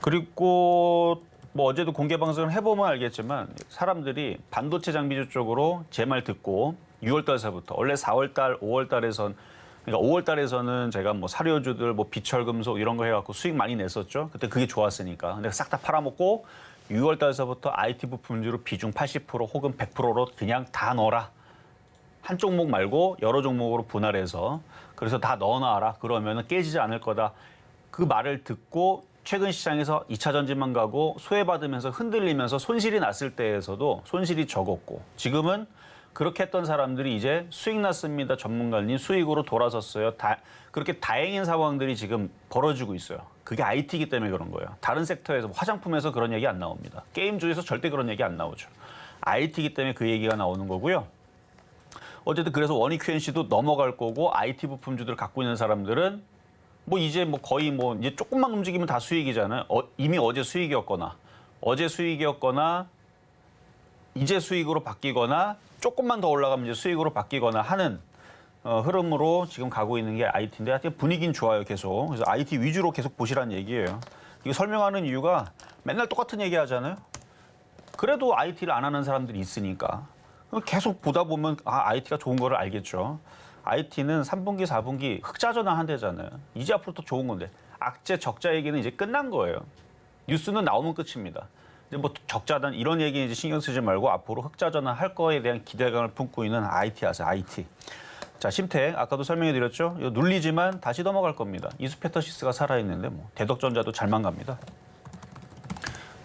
그리고 뭐 어제도 공개 방송을 해보면 알겠지만 사람들이 반도체 장비주 쪽으로 제 말 듣고 6월 달서부터 원래 4월 달, 5월 달에선 그러니까 5월 달에서는 제가 뭐 사료주들, 뭐 비철금속 이런 거 해갖고 수익 많이 냈었죠. 그때 그게 좋았으니까. 근데 싹 다 팔아먹고 6월 달서부터 IT 부품주로 비중 80% 혹은 100%로 그냥 다 넣어라. 한 종목 말고 여러 종목으로 분할해서 그래서 다 넣어놔라. 그러면 깨지지 않을 거다. 그 말을 듣고 최근 시장에서 2차 전지만 가고 소외받으면서 흔들리면서 손실이 났을 때에서도 손실이 적었고 지금은 그렇게 했던 사람들이 이제 수익 났습니다. 전문가님 수익으로 돌아섰어요. 그렇게 다행인 상황들이 지금 벌어지고 있어요. 그게 IT이기 때문에 그런 거예요. 다른 섹터에서 화장품에서 그런 얘기 안 나옵니다. 게임주에서 절대 그런 얘기 안 나오죠. IT이기 때문에 그 얘기가 나오는 거고요. 어쨌든 그래서 원익QNC도 넘어갈 거고 IT 부품주들 갖고 있는 사람들은 뭐 이제 뭐 거의 뭐 이제 조금만 움직이면 다 수익이잖아요. 이미 어제 수익이었거나 이제 수익으로 바뀌거나 조금만 더 올라가면 이제 수익으로 바뀌거나 하는 흐름으로 지금 가고 있는 게 IT인데 하여튼 분위기는 좋아요 계속. 그래서 IT 위주로 계속 보시라는 얘기예요. 이거 설명하는 이유가 맨날 똑같은 얘기 하잖아요. 그래도 IT를 안 하는 사람들이 있으니까 계속 보다 보면 IT가 좋은 거를 알겠죠. IT는 3분기, 4분기 흑자 전환한대잖아요. 이제 앞으로 더 좋은 건데 악재 적자 얘기는 이제 끝난 거예요. 뉴스는 나오면 끝입니다. 근데 뭐 적자단 이런 얘기 이제 신경 쓰지 말고 앞으로 흑자 전환할 거에 대한 기대감을 품고 있는 IT 하세요. IT. 자, 심택 아까도 설명해 드렸죠. 이거 눌리지만 다시 넘어갈 겁니다. 이수페터시스가 살아있는데 뭐 대덕전자도 잘만 갑니다.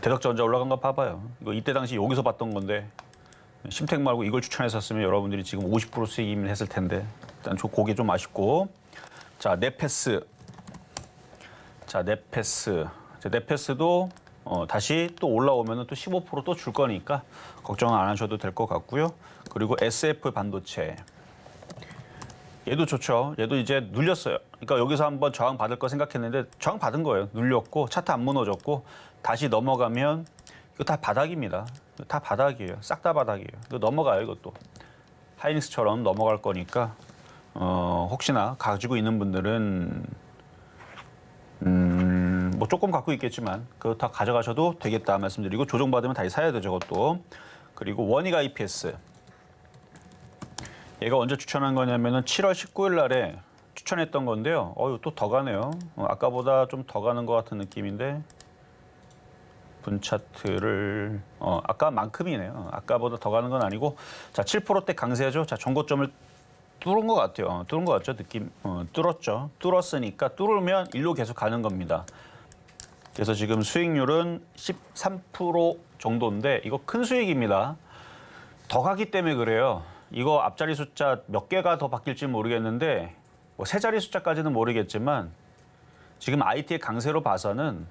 대덕전자 올라간 거 봐봐요. 이거 이때 당시 여기서 봤던 건데 심택 말고 이걸 추천했었으면 여러분들이 지금 50% 수익이면 했을 텐데 일단 그게 좀 아쉽고. 자, 네페스. 자, 네페스. 자, 네페스도 다시 또 올라오면 또 15% 또 줄 거니까 걱정 안 하셔도 될 것 같고요. 그리고 SF 반도체. 얘도 좋죠. 얘도 이제 눌렸어요. 그러니까 여기서 한번 저항 받을 거 생각했는데 저항 받은 거예요. 눌렸고 차트 안 무너졌고 다시 넘어가면 이거 다 바닥입니다. 이거 다 바닥이에요. 싹 다 바닥이에요. 이거 넘어가요. 이것도. 하이닉스처럼 넘어갈 거니까 혹시나 가지고 있는 분들은 뭐 조금 갖고 있겠지만 그거 다 가져가셔도 되겠다 말씀드리고 조정받으면 다시 사야 되죠. 저것도. 그리고 원익 IPS. 얘가 언제 추천한 거냐면은 7월 19일 날에 추천했던 건데요. 또 더 가네요. 아까보다 좀 더 가는 것 같은 느낌인데 분 차트를 아까만큼이네요. 아까보다 더 가는 건 아니고 자 7%대 강세죠. 자 정고점을 뚫은 것 같아요. 뚫은 것 같죠? 느낌 뚫었죠. 뚫었으니까 뚫으면 일로 계속 가는 겁니다. 그래서 지금 수익률은 13% 정도인데 이거 큰 수익입니다. 더 가기 때문에 그래요. 이거 앞자리 숫자 몇 개가 더 바뀔지 모르겠는데 뭐 세 자리 숫자까지는 모르겠지만 지금 IT의 강세로 봐서는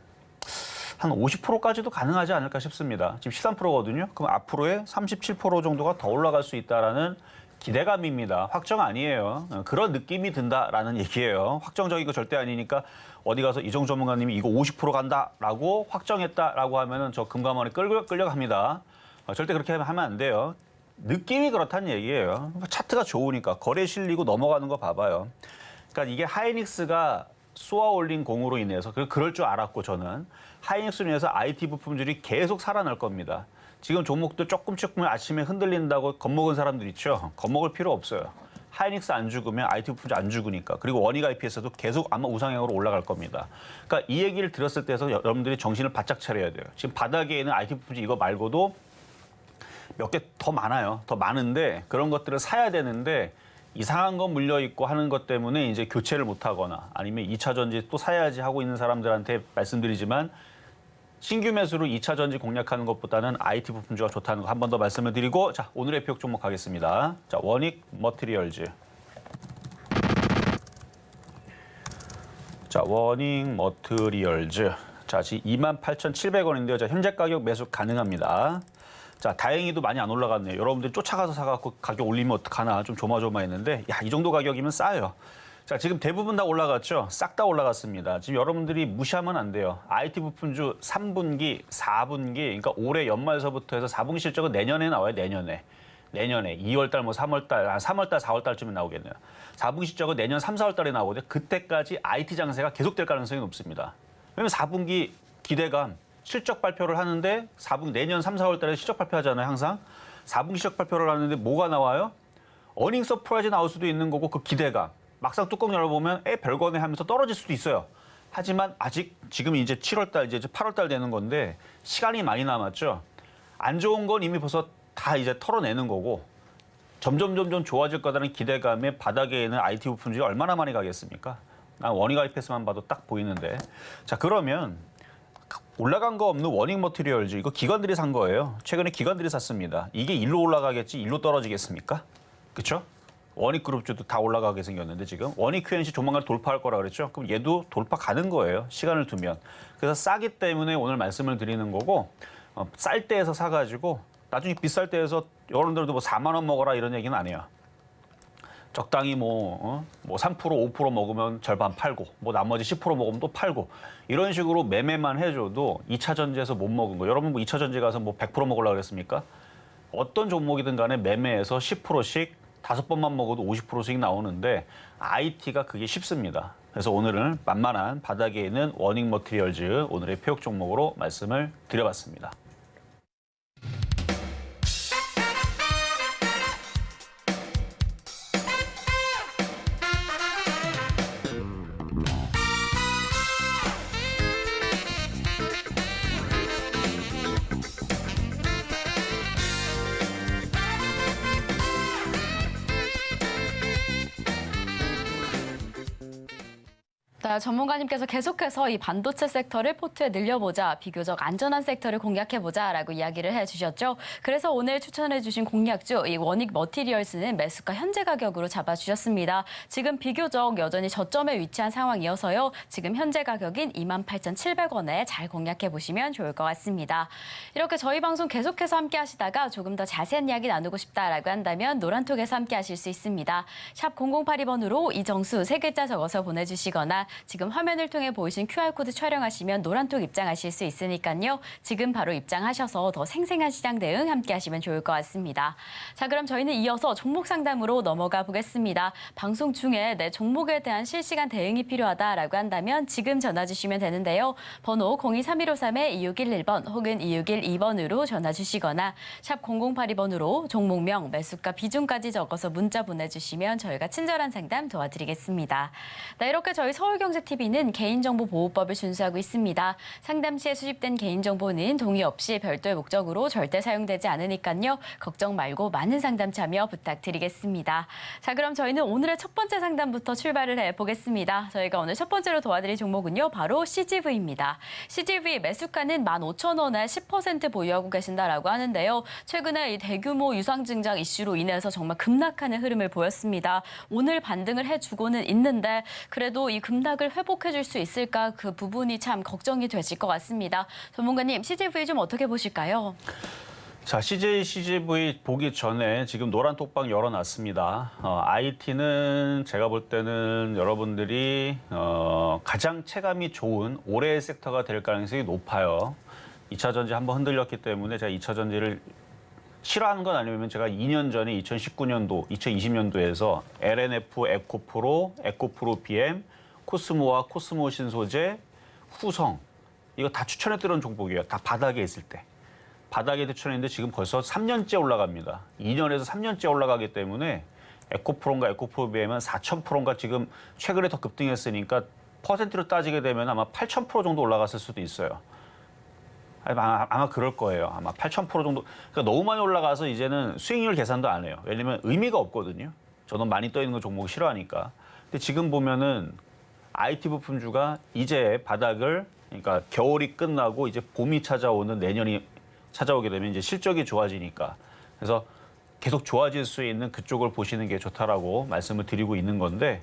한 50%까지도 가능하지 않을까 싶습니다. 지금 13%거든요. 그럼 앞으로의 37% 정도가 더 올라갈 수 있다라는 기대감입니다. 확정 아니에요. 그런 느낌이 든다라는 얘기예요. 확정적인 거 절대 아니니까 어디 가서 이정 전문가님이 이거 50% 간다라고 확정했다라고 하면은 저 금감원에 끌려갑니다. 절대 그렇게 하면 안 돼요. 느낌이 그렇다는 얘기예요. 차트가 좋으니까 거래 실리고 넘어가는 거 봐봐요. 그러니까 이게 하이닉스가 쏘아 올린 공으로 인해서 그럴 줄 알았고 저는 하이닉스로 인해서 IT 부품들이 계속 살아날 겁니다. 지금 종목도 조금 아침에 흔들린다고 겁먹은 사람들 있죠. 겁먹을 필요 없어요. 하이닉스 안 죽으면 IT 부품들 안 죽으니까. 그리고 원익 IPS도 계속 아마 우상향으로 올라갈 겁니다. 그러니까 이 얘기를 들었을 때에서 여러분들이 정신을 바짝 차려야 돼요. 지금 바닥에 있는 IT 부품들 이거 말고도 몇 개 더 많아요. 더 많은데 그런 것들을 사야 되는데 이상한 거 물려 있고 하는 것 때문에 이제 교체를 못 하거나 아니면 2차 전지 또 사야지 하고 있는 사람들한테 말씀드리지만 신규 매수로 2차 전지 공략하는 것보다는 IT 부품주가 좋다는 거 한 번 더 말씀을 드리고 자, 오늘의 표적 종목 가겠습니다. 자, 원익 머티리얼즈. 자, 원익 머티리얼즈. 자, 지금 28,700원인데요. 자, 현재 가격 매수 가능합니다. 자, 다행히도 많이 안 올라갔네요. 여러분들이 쫓아가서 사갖고 가격 올리면 어떡하나 좀 조마조마했는데 야, 이 정도 가격이면 싸요. 자, 지금 대부분 다 올라갔죠? 싹 다 올라갔습니다. 지금 여러분들이 무시하면 안 돼요. IT 부품주 3분기, 4분기, 그러니까 올해 연말서부터 해서 4분기 실적은 내년에 나와요, 내년에. 2월달, 뭐 3월달, 3월달, 4월달쯤에 나오겠네요. 4분기 실적은 내년 3, 4월달에 나오거든요. 그때까지 IT 장세가 계속될 가능성이 높습니다. 왜냐면 4분기 기대감, 실적 발표를 하는데 4분기 내년 3, 4월달에 실적 발표하잖아요, 항상. 4분기 실적 발표를 하는데 뭐가 나와요? 어닝 서프라이즈 나올 수도 있는 거고 그 기대감. 막상 뚜껑 열어보면 별거네 하면서 떨어질 수도 있어요. 하지만 아직 지금 이제 7월달, 이제 8월달 되는 건데 시간이 많이 남았죠. 안 좋은 건 이미 벌써 다 이제 털어내는 거고 점점 좋아질 거라는 기대감에 바닥에 있는 IT 부품들이 얼마나 많이 가겠습니까? 난 원익 IPS만 봐도 딱 보이는데. 자, 그러면 올라간 거 없는 원익 머티리얼즈 이거 기관들이 산 거예요. 최근에 기관들이 샀습니다. 이게 일로 올라가겠지 일로 떨어지겠습니까? 그렇죠? 원익 그룹주도 다 올라가게 생겼는데 지금 원익 QNC 조만간 돌파할 거라 그랬죠. 그럼 얘도 돌파 가는 거예요. 시간을 두면. 그래서 싸기 때문에 오늘 말씀을 드리는 거고 쌀 때에서 사가지고 나중에 비쌀 때에서 여러분들도 뭐 4만 원 먹어라 이런 얘기는 안 해요. 적당히 뭐 3%, 5% 먹으면 절반 팔고 뭐 나머지 10% 먹으면 또 팔고 이런 식으로 매매만 해줘도 2차 전지에서 못 먹은 거. 여러분 뭐 2차 전지 가서 뭐 100% 먹으려고 그랬습니까? 어떤 종목이든 간에 매매해서 10%씩 5번만 먹어도 50%씩 나오는데 IT가 그게 쉽습니다. 그래서 오늘은 만만한 바닥에 있는 원익 머티리얼즈 오늘의 표적 종목으로 말씀을 드려봤습니다. 네, 전문가님께서 계속해서 이 반도체 섹터를 포트에 늘려보자, 비교적 안전한 섹터를 공략해보자라고 이야기를 해주셨죠. 그래서 오늘 추천해주신 공략주, 이 원익 머티리얼스는 매수가 현재 가격으로 잡아주셨습니다. 지금 비교적 여전히 저점에 위치한 상황이어서요. 지금 현재 가격인 28,700원에 잘 공략해보시면 좋을 것 같습니다. 이렇게 저희 방송 계속해서 함께 하시다가 조금 더 자세한 이야기 나누고 싶다라고 한다면 노란톡에서 함께 하실 수 있습니다. 샵 0082번으로 이정수 3글자 적어서 보내주시거나 지금 화면을 통해 보이신 QR코드 촬영하시면 노란톡 입장하실 수 있으니까요. 지금 바로 입장하셔서 더 생생한 시장 대응 함께 하시면 좋을 것 같습니다. 자, 그럼 저희는 이어서 종목 상담으로 넘어가 보겠습니다. 방송 중에 내 종목에 대한 실시간 대응이 필요하다라고 한다면 지금 전화 주시면 되는데요. 번호 023153-2611번 혹은 2612번으로 전화 주시거나 샵 0082번으로 종목명, 매수가, 비중까지 적어서 문자 보내주시면 저희가 친절한 상담 도와드리겠습니다. 네, 이렇게 저희 서울경제TV는 개인정보보호법을 준수하고 있습니다. 상담 시에 수집된 개인정보는 동의 없이 별도의 목적으로 절대 사용되지 않으니까요. 걱정 말고 많은 상담 참여 부탁드리겠습니다. 자, 그럼 저희는 오늘의 첫 번째 상담부터 출발을 해보겠습니다. 저희가 오늘 첫 번째로 도와드릴 종목은요. 바로 CGV입니다. CGV 매수가는 15,000원에 10% 보유하고 계신다라고 하는데요. 최근에 이 대규모 유상증자 이슈로 인해서 정말 급락하는 흐름을 보였습니다. 오늘 반등을 해주고는 있는데 그래도 이 급락을 회복해줄 수 있을까 그 부분이 참 걱정이 되실 것 같습니다. 전문가님, CGV 좀 어떻게 보실까요? 자, CGV 보기 전에 지금 노란 톡방 열어놨습니다. IT는 제가 볼 때는 여러분들이 가장 체감이 좋은 올해의 섹터가 될 가능성이 높아요. 2차 전지 한번 흔들렸기 때문에 제가 2차 전지를 싫어하는 건 아니면 제가 2년 전에 2019년도, 2020년도에서 LNF, 에코프로, 에코프로 BM, 코스모와 코스모 신소재, 후성 이거 다 추천했던 종목이에요. 다 바닥에 있을 때. 바닥에 추천했는데 지금 벌써 3년째 올라갑니다. 2년에서 3년째 올라가기 때문에 에코프로인가 에코프로 BM은 4,000%인가 지금 최근에 더 급등했으니까 퍼센트로 따지게 되면 아마 8,000% 정도 올라갔을 수도 있어요. 아마 그럴 거예요. 아마 8,000% 정도. 그러니까 너무 많이 올라가서 이제는 수익률 계산도 안 해요. 왜냐면 의미가 없거든요. 저는 많이 떠 있는 거 종목 싫어하니까. 근데 지금 보면은 IT 부품주가 이제 바닥을, 그러니까 겨울이 끝나고 이제 봄이 찾아오는 내년이 찾아오게 되면 이제 실적이 좋아지니까. 그래서 계속 좋아질 수 있는 그쪽을 보시는 게 좋다라고 말씀을 드리고 있는 건데,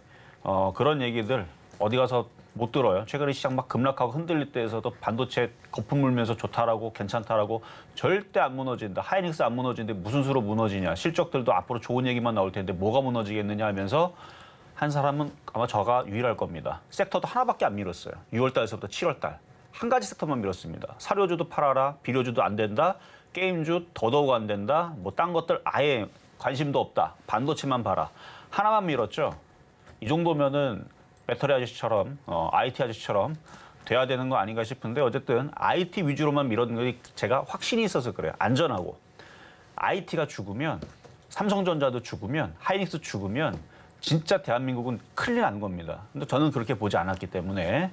그런 얘기들 어디 가서 못 들어요. 최근에 시장 막 급락하고 흔들릴 때에서도 반도체 거품 물면서 좋다라고 괜찮다라고 절대 안 무너진다. 하이닉스 안 무너지는데 무슨 수로 무너지냐. 실적들도 앞으로 좋은 얘기만 나올 텐데 뭐가 무너지겠느냐 하면서 한 사람은 아마 저가 유일할 겁니다. 섹터도 하나밖에 안 밀었어요. 6월 달에서부터 7월 달. 한 가지 섹터만 밀었습니다. 사료주도 팔아라. 비료주도 안 된다. 게임주 더더욱 안 된다. 뭐 딴 것들 아예 관심도 없다. 반도체만 봐라. 하나만 밀었죠. 이 정도면은 배터리 아저씨처럼 IT 아저씨처럼 돼야 되는 거 아닌가 싶은데 어쨌든 IT 위주로만 밀었는 게 제가 확신이 있어서 그래요. 안전하고. IT가 죽으면 삼성전자도 죽으면 하이닉스 죽으면 진짜 대한민국은 큰일 나는 겁니다. 근데 저는 그렇게 보지 않았기 때문에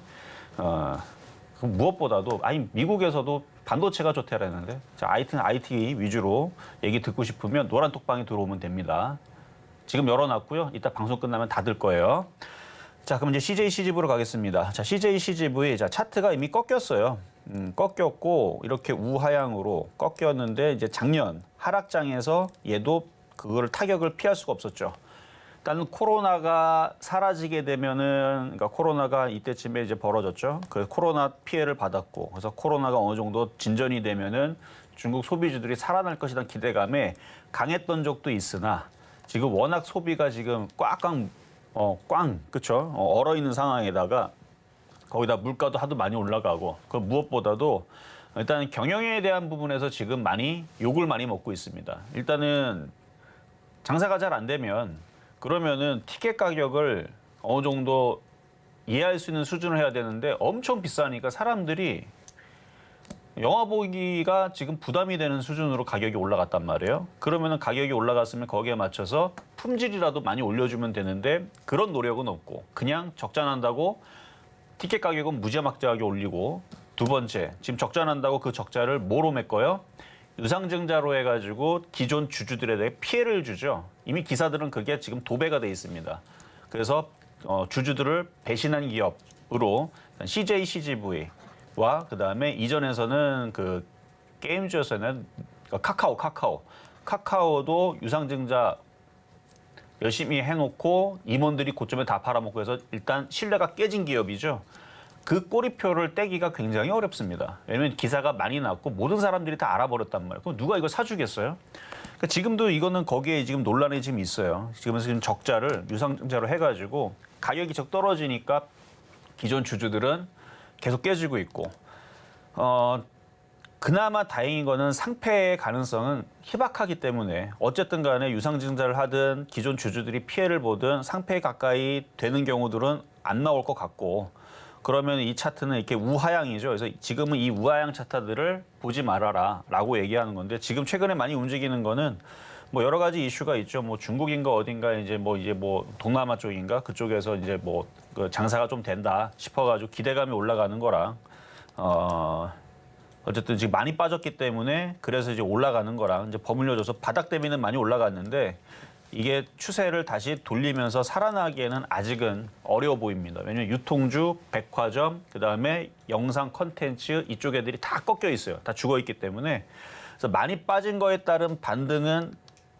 무엇보다도 미국에서도 반도체가 좋다라는데 자, IT는 IT 위주로 얘기 듣고 싶으면 노란 톡방에 들어오면 됩니다. 지금 열어놨고요. 이따 방송 끝나면 닫을 거예요. 자, 그럼 이제 CJCGV로 가겠습니다. 자, CJCGV 자, 차트가 이미 꺾였어요. 꺾였고 이렇게 우하향으로 꺾였는데 이제 작년 하락장에서 얘도 그거를 타격을 피할 수가 없었죠. 일단 코로나가 사라지게 되면은 그러니까 코로나가 이때쯤에 이제 벌어졌죠. 그래서 코로나 피해를 받았고 그래서 코로나가 어느 정도 진전이 되면은 중국 소비주들이 살아날 것이라는 기대감에 강했던 적도 있으나 지금 워낙 소비가 지금 그렇죠. 얼어 있는 상황에다가 거기다 물가도 하도 많이 올라가고 그 무엇보다도 일단 경영에 대한 부분에서 지금 많이 욕을 많이 먹고 있습니다. 일단은 장사가 잘 안 되면 그러면은 티켓 가격을 어느 정도 이해할 수 있는 수준을 해야 되는데 엄청 비싸니까 사람들이 영화 보기가 지금 부담이 되는 수준으로 가격이 올라갔단 말이에요. 그러면은 가격이 올라갔으면 거기에 맞춰서 품질이라도 많이 올려주면 되는데 그런 노력은 없고 그냥 적자 난다고 티켓 가격은 무지막지하게 올리고 두 번째, 지금 적자 난다고 그 적자를 뭐로 메꿔요? 유상증자로 해가지고 기존 주주들에 대해 피해를 주죠. 이미 기사들은 그게 지금 도배가 돼 있습니다. 그래서 주주들을 배신한 기업, CJ CGV와 그다음에 이전에서는 그 게임즈에서는 카카오도 유상증자 열심히 해놓고 임원들이 고점에 다 팔아먹고 해서 일단 신뢰가 깨진 기업이죠. 그 꼬리표를 떼기가 굉장히 어렵습니다. 왜냐하면 기사가 많이 났고 모든 사람들이 다 알아버렸단 말이에요. 그럼 누가 이걸 사주겠어요? 그러니까 지금도 이거는 거기에 지금 논란이 지금 있어요. 지금 적자를 유상증자로 해가지고 가격이 적 떨어지니까 기존 주주들은 계속 깨지고 있고 그나마 다행인 거는 상패의 가능성은 희박하기 때문에 어쨌든 간에 유상증자를 하든 기존 주주들이 피해를 보든 상패에 가까이 되는 경우들은 안 나올 것 같고 그러면 이 차트는 이렇게 우하향이죠. 그래서 지금은 이 우하향 차트들을 보지 말아라 라고 얘기하는 건데 지금 최근에 많이 움직이는 거는 뭐 여러 가지 이슈가 있죠. 뭐 중국인가 어딘가 이제 뭐 동남아 쪽인가 그쪽에서 이제 뭐 그 장사가 좀 된다 싶어가지고 기대감이 올라가는 거랑 어쨌든 지금 많이 빠졌기 때문에 그래서 이제 올라가는 거랑 이제 버물려져서 바닥 대비는 많이 올라갔는데 이게 추세를 다시 돌리면서 살아나기에는 아직은 어려워 보입니다. 왜냐하면 유통주, 백화점, 그다음에 영상 콘텐츠 이쪽 애들이 다 꺾여 있어요. 다 죽어 있기 때문에 그래서 많이 빠진 거에 따른 반등은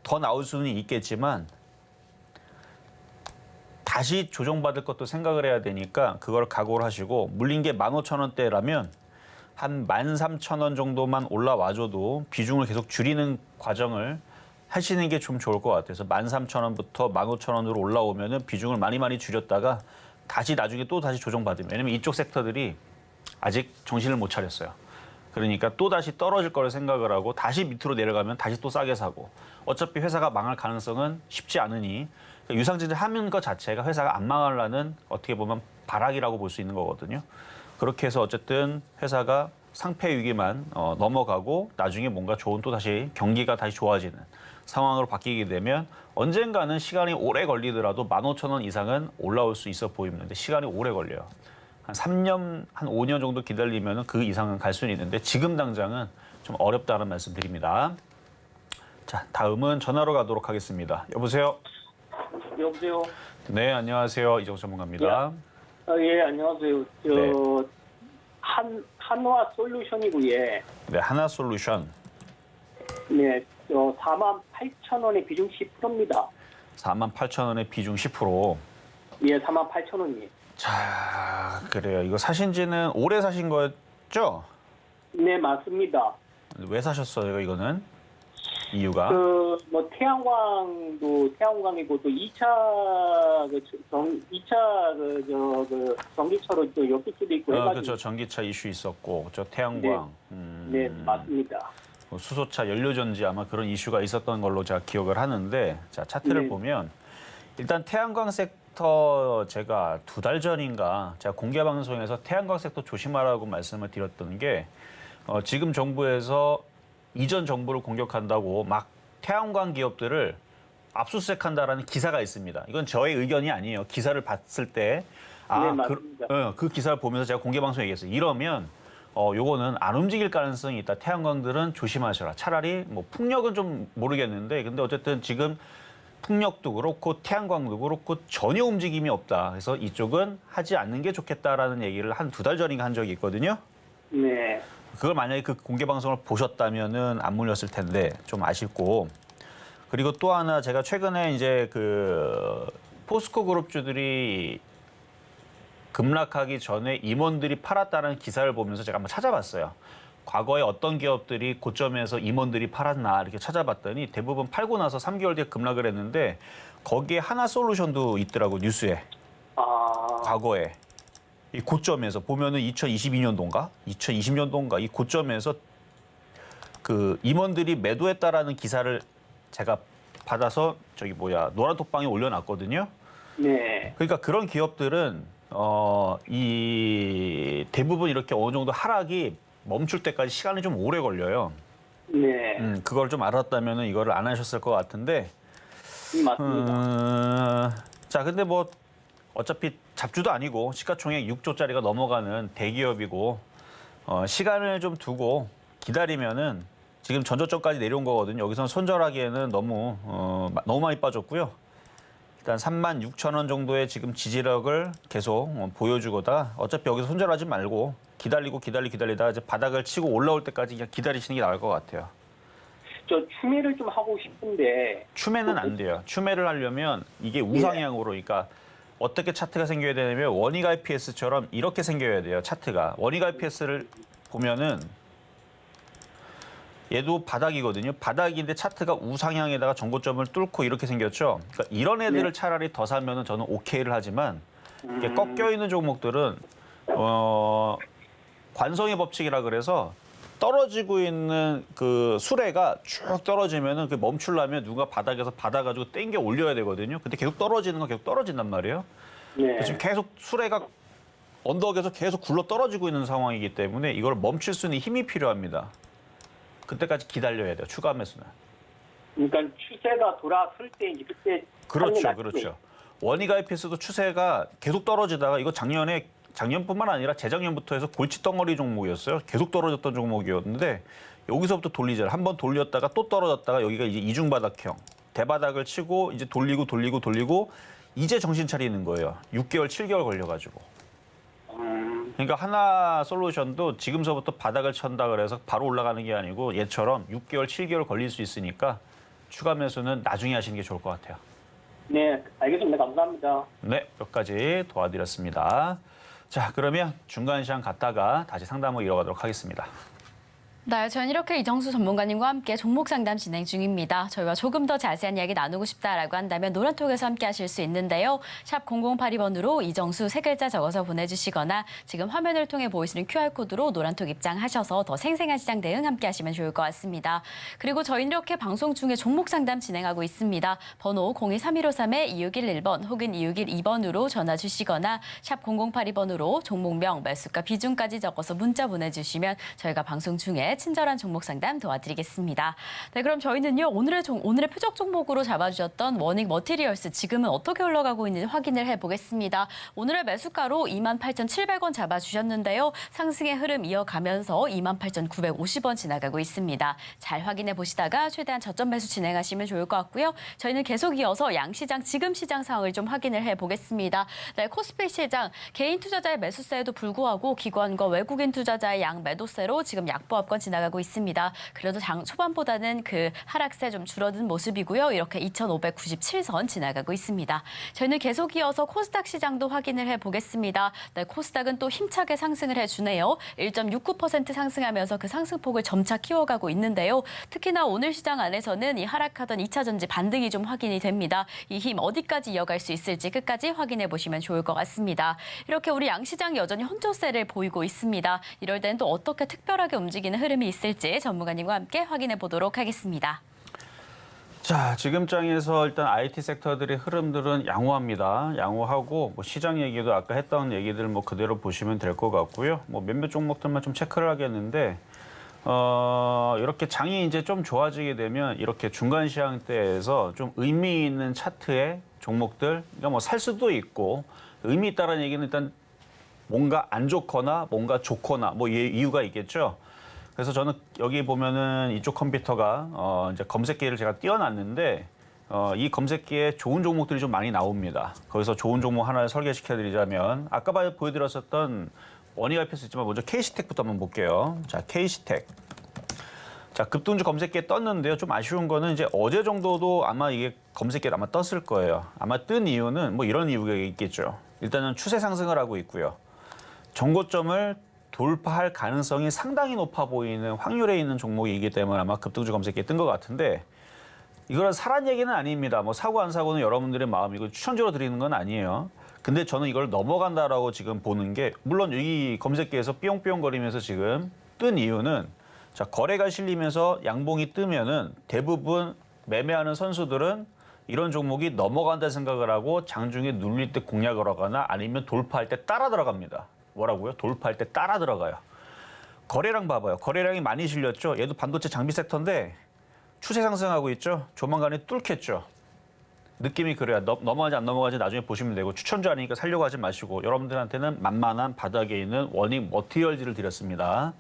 더 나올 수는 있겠지만 다시 조정받을 것도 생각을 해야 되니까 그걸 각오를 하시고 물린 게 15,000원대라면 한 13,000원 정도만 올라와줘도 비중을 계속 줄이는 과정을 하시는 게 좀 좋을 것 같아요. 그래서 13,000원부터 15,000원으로 올라오면은 비중을 많이 줄였다가 다시 나중에 또 다시 조정받으면 왜냐면 이쪽 섹터들이 아직 정신을 못 차렸어요. 그러니까 또 다시 떨어질 거를 생각을 하고 다시 밑으로 내려가면 다시 또 싸게 사고 어차피 회사가 망할 가능성은 쉽지 않으니 유상증자 하는 것 자체가 회사가 안 망하려는 어떻게 보면 발악이라고 볼 수 있는 거거든요. 그렇게 해서 어쨌든 회사가 상패 위기만 넘어가고 나중에 뭔가 좋은 또 다시 경기가 다시 좋아지는 상황으로 바뀌게 되면 언젠가는 시간이 오래 걸리더라도 15,000원 이상은 올라올 수 있어 보입니다. 근데 시간이 오래 걸려요. 한 3년, 한 5년 정도 기다리면 그 이상은 갈 수는 있는데 지금 당장은 좀 어렵다는 말씀 드립니다. 자, 다음은 전화로 가도록 하겠습니다. 여보세요? 여보세요? 네, 안녕하세요. 이정수 전문가입니다. 예, 안녕하세요. 네. 한화 솔루션이고, 예. 네, 하나솔루션. 네, 48,000원의 비중 10%입니다. 48,000원의 비중 10%. 예, 48,000원이. 자, 그래요. 이거 사신 지는 오래 사신 거였죠? 네, 맞습니다. 왜 사셨어요, 이거는? 이유가? 태양광이고, 또 2차, 전기차로 또 엮일 수도 있고. 그렇죠. 전기차 이슈 있었고, 저 태양광. 네, 맞습니다. 수소차 연료전지 아마 그런 이슈가 있었던 걸로 제가 기억을 하는데, 자, 차트를 네. 보면, 일단 태양광 섹터 제가 2달 전인가 제가 공개 방송에서 태양광 섹터 조심하라고 말씀을 드렸던 게, 지금 정부에서 이전 정부를 공격한다고 막 태양광 기업들을 압수수색한다라는 기사가 있습니다. 이건 저의 의견이 아니에요. 기사를 봤을 때 네, 맞습니다. 그 기사를 보면서 제가 공개 방송에 얘기했어요. 이러면 요거는 안 움직일 가능성이 있다. 태양광들은 조심하셔라. 차라리 뭐 풍력은 좀 모르겠는데 근데 어쨌든 지금 풍력도 그렇고 태양광도 그렇고 전혀 움직임이 없다. 그래서 이쪽은 하지 않는 게 좋겠다라는 얘기를 한 2달 전인가 한 적이 있거든요. 네. 그걸 만약에 그 공개 방송을 보셨다면은 안 물렸을 텐데 좀 아쉽고 그리고 또 하나 제가 최근에 이제 그 포스코 그룹주들이 급락하기 전에 임원들이 팔았다는 기사를 보면서 제가 한번 찾아봤어요. 과거에 어떤 기업들이 고점에서 임원들이 팔았나 이렇게 찾아봤더니 대부분 팔고 나서 3개월 뒤에 급락을 했는데 거기에 하나솔루션도 있더라고 뉴스에. 과거에. 이 고점에서 보면은 2022년도인가 2020년도인가 이 고점에서 그 임원들이 매도했다라는 기사를 제가 받아서 노란톡방에 올려놨거든요. 네. 그러니까 그런 기업들은 이 대부분 이렇게 어느 정도 하락이 멈출 때까지 시간이 좀 오래 걸려요. 네. 그걸 좀 알았다면은 이거를 안 하셨을 것 같은데. 맞습니다. 자, 근데 뭐 어차피 잡주도 아니고 시가총액 6조짜리가 넘어가는 대기업이고 시간을 좀 두고 기다리면은 지금 전저점까지 내려온 거거든요. 여기서는 손절하기에는 너무 많이 빠졌고요. 일단 36,000원 정도의 지금 지지력을 계속 보여주고다 어차피 여기서 손절하지 말고 기다리다가 이제 바닥을 치고 올라올 때까지 그냥 기다리시는 게 나을 것 같아요. 저 추매를 좀 하고 싶은데. 추매는 안 돼요. 추매를 하려면 이게 우상향으로 그러니까 어떻게 차트가 생겨야 되냐면 원익 IPS처럼 이렇게 생겨야 돼요. 차트가. 원익 IPS를 보면은 얘도 바닥이거든요. 바닥인데 차트가 우상향에다가 전고점을 뚫고 이렇게 생겼죠. 그러니까 이런 애들을 차라리 더 사면은 저는 오케이를 하지만 이게 꺾여 있는 종목들은 관성의 법칙이라 그래서 떨어지고 있는 그 수레가 쭉 떨어지면은 그 멈추려면 누가 바닥에서 받아가지고 땡겨 올려야 되거든요. 근데 계속 떨어지는 건 계속 떨어진단 말이에요. 네. 지금 계속 수레가 언덕에서 계속 굴러 떨어지고 있는 상황이기 때문에 이걸 멈출 수 있는 힘이 필요합니다. 그때까지 기다려야 돼요. 추가 매수는. 그러니까 추세가 돌아설 때 이제 그때. 그렇죠. 원익 IPS도 추세가 계속 떨어지다가 이거 작년뿐만 아니라 재작년부터 해서 골치 덩어리 종목이었어요. 계속 떨어졌던 종목이었는데 여기서부터 돌리잖아요. 한번 돌렸다가 또 떨어졌다가 여기가 이제 이중바닥형. 대바닥을 치고 이제 돌리고 이제 정신 차리는 거예요. 6개월, 7개월 걸려가지고. 그러니까 하나 솔루션도 지금서부터 바닥을 쳤다 그래서 바로 올라가는 게 아니고 얘처럼 6개월, 7개월 걸릴 수 있으니까 추가 매수는 나중에 하시는 게 좋을 것 같아요. 네, 알겠습니다. 감사합니다. 네, 몇 가지 도와드렸습니다. 자, 그러면 중간 시장 갔다가 다시 상담을 이어가도록 하겠습니다. 네, 저는 이렇게 이정수 전문가님과 함께 종목 상담 진행 중입니다. 저희와 조금 더 자세한 이야기 나누고 싶다라고 한다면 노란톡에서 함께 하실 수 있는데요. 샵 0082번으로 이정수 세 글자 적어서 보내주시거나 지금 화면을 통해 보이시는 QR코드로 노란톡 입장하셔서 더 생생한 시장 대응 함께 하시면 좋을 것 같습니다. 그리고 저희는 이렇게 방송 중에 종목 상담 진행하고 있습니다. 번호 023153-2611번 혹은 2612번으로 전화 주시거나 샵 0082번으로 종목명, 매수가, 비중까지 적어서 문자 보내주시면 저희가 방송 중에 친절한 종목 상담 도와드리겠습니다. 네, 그럼 저희는요 오늘의 표적 종목으로 잡아주셨던 원익 머티리얼스 지금은 어떻게 올라가고 있는지 확인을 해보겠습니다. 오늘의 매수가로 28,700원 잡아주셨는데요. 상승의 흐름 이어가면서 28,950원 지나가고 있습니다. 잘 확인해 보시다가 최대한 저점 매수 진행하시면 좋을 것 같고요. 저희는 계속 이어서 양시장 지금 시장 상황을 좀 확인을 해보겠습니다. 네, 코스피 시장 개인 투자자의 매수세에도 불구하고 기관과 외국인 투자자의 양 매도세로 지금 약보합권 지나가고 있습니다. 그래도 장 초반보다는 그 하락세 좀 줄어든 모습이고요. 이렇게 2,597선 지나가고 있습니다. 저희는 계속 이어서 코스닥 시장도 확인을 해보겠습니다. 네, 코스닥은 또 힘차게 상승을 해주네요. 1.69% 상승하면서 그 상승폭을 점차 키워가고 있는데요. 특히나 오늘 시장 안에서는 이 하락하던 2차 전지 반등이 좀 확인이 됩니다. 이 힘 어디까지 이어갈 수 있을지 끝까지 확인해 보시면 좋을 것 같습니다. 이렇게 우리 양시장 여전히 혼조세를 보이고 있습니다. 이럴 때는 또 어떻게 특별하게 움직이는 흐름이 있을지 전문가님과 함께 확인해 보도록 하겠습니다. 자, 지금 장에서 일단 IT 섹터들의 흐름들은 양호합니다. 양호하고 뭐 시장 얘기도 아까 했던 얘기들 뭐 그대로 보시면 될 것 같고요. 뭐 몇몇 종목들만 좀 체크를 하겠는데 이렇게 장이 이제 좀 좋아지게 되면 이렇게 중간 시장 때에서 좀 의미 있는 차트의 종목들, 그러니까 뭐 살 수도 있고 의미 있다라는 얘기는 일단 뭔가 안 좋거나 뭔가 좋거나 뭐 이유가 있겠죠. 그래서 저는 여기 보면은 이쪽 컴퓨터가 이제 검색기를 제가 띄워놨는데 이 검색기에 좋은 종목들이 좀 많이 나옵니다. 거기서 좋은 종목 하나를 설계시켜드리자면 아까 보여드렸었던 원익 IPS 있지만 먼저 KC텍부터 한번 볼게요. 자, KC텍. 자, 급등주 검색기에 떴는데요. 좀 아쉬운 거는 이제 어제 정도도 아마 이게 검색기에 아마 떴을 거예요. 아마 뜬 이유는 뭐 이런 이유가 있겠죠. 일단은 추세 상승을 하고 있고요. 정고점을 돌파할 가능성이 상당히 높아 보이는 확률에 있는 종목이기 때문에 아마 급등주 검색기에 뜬 것 같은데 이거는 사란 얘기는 아닙니다. 뭐 사고 안 사고는 여러분들의 마음이고 추천적으로 드리는 건 아니에요. 근데 저는 이걸 넘어간다라고 지금 보는 게 물론 이 검색기에서 삐용삐용거리면서 지금 뜬 이유는 자, 거래가 실리면서 양봉이 뜨면은 대부분 매매하는 선수들은 이런 종목이 넘어간다 생각을 하고 장중에 눌릴 때 공략을 하거나 아니면 돌파할 때 따라 들어갑니다. 뭐라고요? 돌파할 때 따라 들어가요. 거래량 봐봐요. 거래량이 많이 실렸죠. 얘도 반도체 장비 섹터인데 추세 상승하고 있죠. 조만간에 뚫겠죠. 느낌이 그래요. 넘어가지 안 넘어가지 나중에 보시면 되고 추천주 아니니까 살려고 하지 마시고 여러분들한테는 만만한 바닥에 있는 원익 머티리얼즈를 드렸습니다.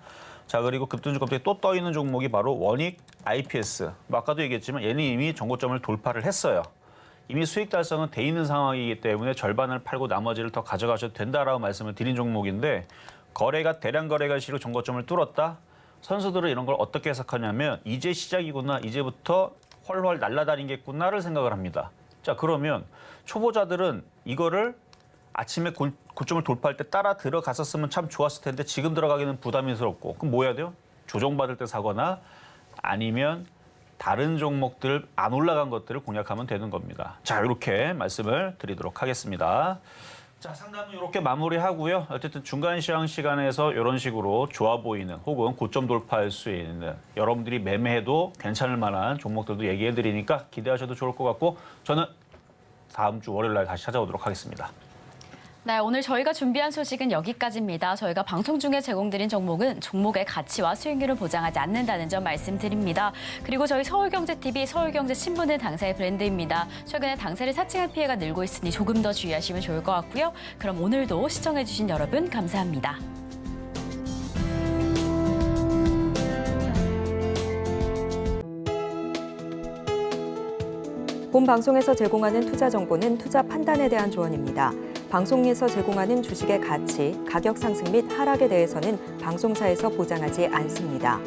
자, 그리고 급등주 검색에 또 떠 있는 종목이 바로 원익 IPS. 뭐 아까도 얘기했지만 얘는 이미 정고점을 돌파를 했어요. 이미 수익 달성은 돼 있는 상황이기 때문에 절반을 팔고 나머지를 더 가져가셔도 된다라고 말씀을 드린 종목인데 거래가 대량 거래가 시로 정고점을 뚫었다. 선수들은 이런 걸 어떻게 해석하냐면 이제 시작이구나, 이제부터 훨훨 날아다니겠구나를 생각을 합니다. 자, 그러면 초보자들은 이거를 아침에 고점을 돌파할 때 따라 들어갔었으면 참 좋았을 텐데 지금 들어가기는 부담스럽고 그럼 뭐 해야 돼요? 조정받을 때 사거나 아니면 다른 종목들 안 올라간 것들을 공략하면 되는 겁니다. 자, 이렇게 말씀을 드리도록 하겠습니다. 자, 상담은 이렇게 마무리하고요. 어쨌든 중간 시황 시간에서 이런 식으로 좋아 보이는 혹은 고점 돌파할 수 있는 여러분들이 매매해도 괜찮을 만한 종목들도 얘기해 드리니까 기대하셔도 좋을 것 같고 저는 다음 주 월요일 날 다시 찾아오도록 하겠습니다. 네, 오늘 저희가 준비한 소식은 여기까지입니다. 저희가 방송 중에 제공드린 종목은 종목의 가치와 수익률을 보장하지 않는다는 점 말씀드립니다. 그리고 저희 서울경제TV, 서울경제신문은 당사의 브랜드입니다. 최근에 당사를 사칭할 피해가 늘고 있으니 조금 더 주의하시면 좋을 것 같고요. 그럼 오늘도 시청해주신 여러분 감사합니다. 본 방송에서 제공하는 투자 정보는 투자 판단에 대한 조언입니다. 방송에서 제공하는 주식의 가치, 가격 상승 및 하락에 대해서는 방송사에서 보장하지 않습니다.